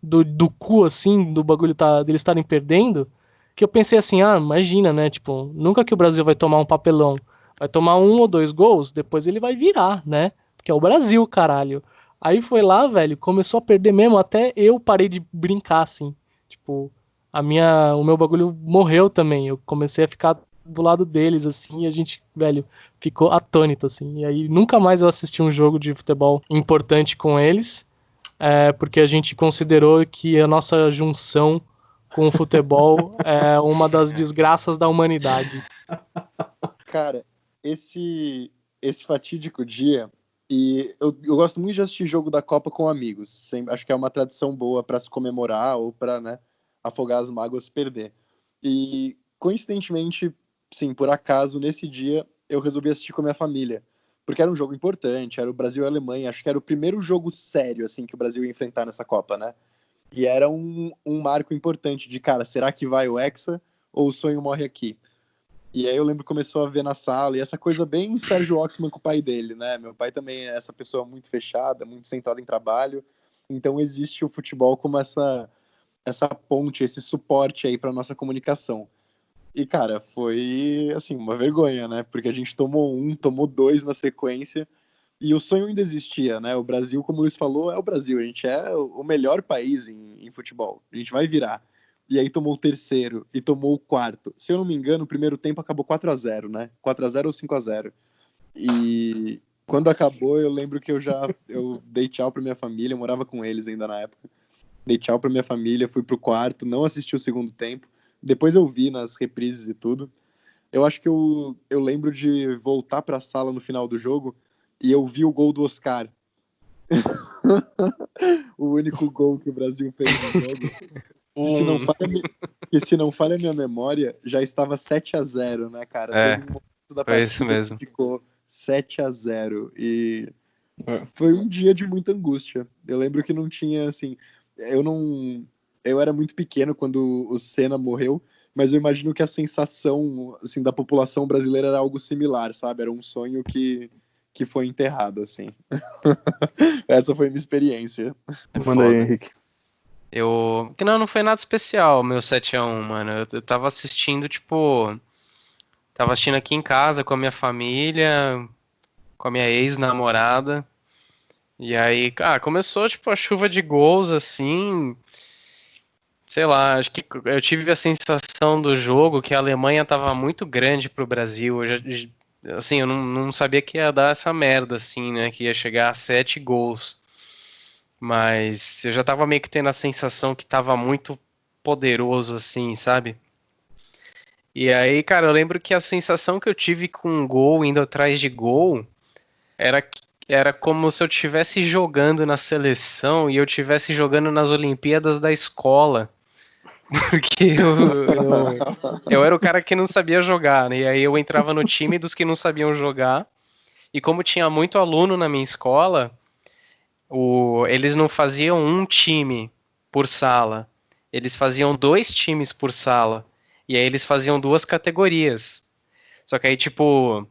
do cu, assim, do bagulho deles estarem perdendo, que eu pensei assim, imagina, né, tipo, nunca que o Brasil vai tomar um papelão, vai tomar 1 ou 2 gols, depois ele vai virar, né, porque é o Brasil, caralho. Aí foi lá, velho, começou a perder mesmo, até eu parei de brincar, assim, tipo, o meu bagulho morreu também, eu comecei a ficar do lado deles, assim, e a gente, velho, ficou atônito, assim, e aí nunca mais eu assisti um jogo de futebol importante com eles, porque a gente considerou que a nossa junção com o futebol é uma das desgraças da humanidade. Cara, esse fatídico dia, e eu gosto muito de assistir jogo da Copa com amigos, acho que é uma tradição boa para se comemorar ou para, né, afogar as mágoas, perder. E, coincidentemente, sim, por acaso, nesse dia, eu resolvi assistir com a minha família, porque era um jogo importante, era o Brasil e a Alemanha, acho que era o primeiro jogo sério, assim, que o Brasil ia enfrentar nessa Copa, né? E era um marco importante de, cara, será que vai o Hexa ou o sonho morre aqui? E aí eu lembro que começou a ver na sala, e essa coisa bem Sérgio Oxman com o pai dele, né? Meu pai também é essa pessoa muito fechada, muito centrada em trabalho, então existe o futebol como essa ponte, esse suporte aí para nossa comunicação. E, cara, foi, assim, uma vergonha, né? Porque a gente tomou 2 na sequência, e o sonho ainda existia, né? O Brasil, como o Luiz falou, é o Brasil. A gente é o melhor país em futebol. A gente vai virar. E aí tomou o terceiro e tomou o quarto. Se eu não me engano, o primeiro tempo acabou 4-0, né? 4-0 ou 5-0. E quando acabou, eu lembro que eu dei tchau pra minha família, eu morava com eles ainda na época. Dei tchau pra minha família, fui pro quarto, não assisti o segundo tempo. Depois eu vi nas reprises e tudo. Eu acho que eu lembro de voltar pra sala no final do jogo e eu vi o gol do Oscar. O único gol que o Brasil fez no jogo. Se não falha a minha memória, já estava 7-0, né, cara? Teve um momento da partida, foi isso mesmo. Ficou 7-0 e foi um dia de muita angústia. Eu lembro que não tinha, assim, eu era muito pequeno quando o Senna morreu, mas eu imagino que a sensação, assim, da população brasileira era algo similar, sabe? Era um sonho que foi enterrado, assim. Essa foi a minha experiência. Manda aí, Henrique. Que não foi nada especial, meu 7-1, mano. Eu tava assistindo, tipo. Tava assistindo aqui em casa com a minha família, com a minha ex-namorada. E aí, começou, tipo, a chuva de gols, assim. Sei lá, acho que eu tive a sensação do jogo que a Alemanha tava muito grande pro Brasil. Assim, eu não sabia que ia dar essa merda, assim, né? Que ia chegar a 7 gols. Mas eu já tava meio que tendo a sensação que tava muito poderoso, assim, sabe? E aí, cara, eu lembro que a sensação que eu tive com um gol indo atrás de gol era como se eu estivesse jogando na seleção e eu estivesse jogando nas Olimpíadas da escola. Porque eu era o cara que não sabia jogar, né? E aí eu entrava no time dos que não sabiam jogar. E como tinha muito aluno na minha escola, eles não faziam um time por sala. Eles faziam 2 times por sala. E aí eles faziam 2 categorias. Só que aí, tipo...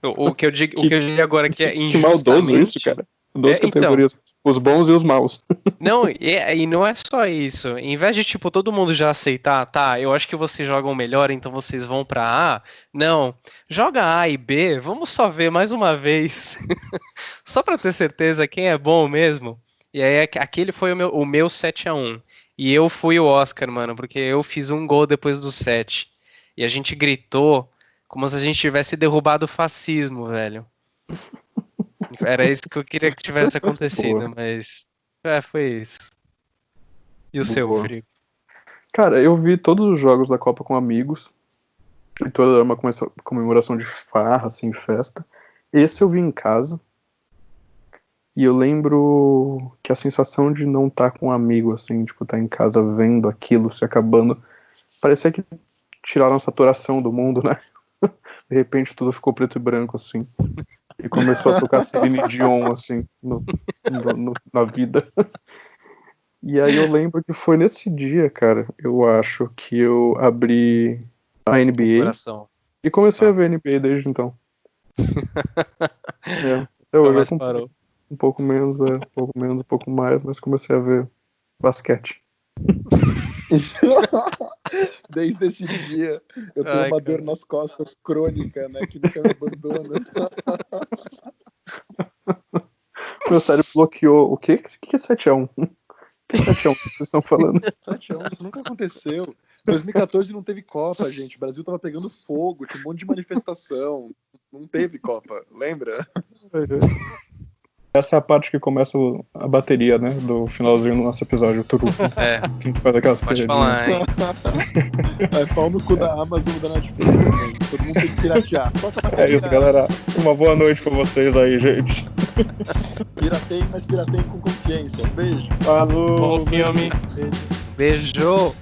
o que eu digo agora que é Que maldoso isso, cara. 2 categorias. Então, os bons e os maus. Não, e não é só isso. Em vez de, tipo, todo mundo já aceitar, tá, eu acho que vocês jogam melhor, então vocês vão pra A. Não, joga A e B, vamos só ver mais uma vez. Só pra ter certeza quem é bom mesmo. E aí, aquele foi o meu 7-1. E eu fui o Oscar, mano, porque eu fiz um gol depois do 7. E a gente gritou como se a gente tivesse derrubado o fascismo, velho. Era isso que eu queria que tivesse acontecido, mas... foi isso. E o seu, Felipe? Cara, eu vi todos os jogos da Copa com amigos. E toda uma comemoração de farra, assim, festa. Esse eu vi em casa. E eu lembro que a sensação de não estar com um amigo, assim, tipo, estar em casa vendo aquilo se acabando, parecia que tiraram a saturação do mundo, né? De repente tudo ficou preto e branco, assim. E começou a tocar Celine Dion, assim, na vida. E aí eu lembro que foi nesse dia, cara, eu acho, que eu abri a NBA e comecei a ver NBA desde então. Eu já parou. Um pouco menos, um pouco mais, mas comecei a ver basquete. Desde esse dia eu tenho uma dor nas costas crônica, né, que nunca me abandona. Meu cérebro bloqueou. O quê? O que é 7-1? O que é 7-1 que vocês estão falando? 7-1, isso nunca aconteceu. 2014 não teve Copa, gente. O Brasil tava pegando fogo, tinha um monte de manifestação. Não teve Copa, lembra? Essa é a parte que começa a bateria, né? Do finalzinho do nosso episódio, o Turu. Quem faz aquelas pode falar, hein? Pau no cu da Amazon, da Netflix também. Todo mundo tem que piratear. É isso, galera. Uma boa noite pra vocês aí, gente. Pirateiem, mas pirateiem com consciência. Beijo. Falou. Bom filme. Beijo.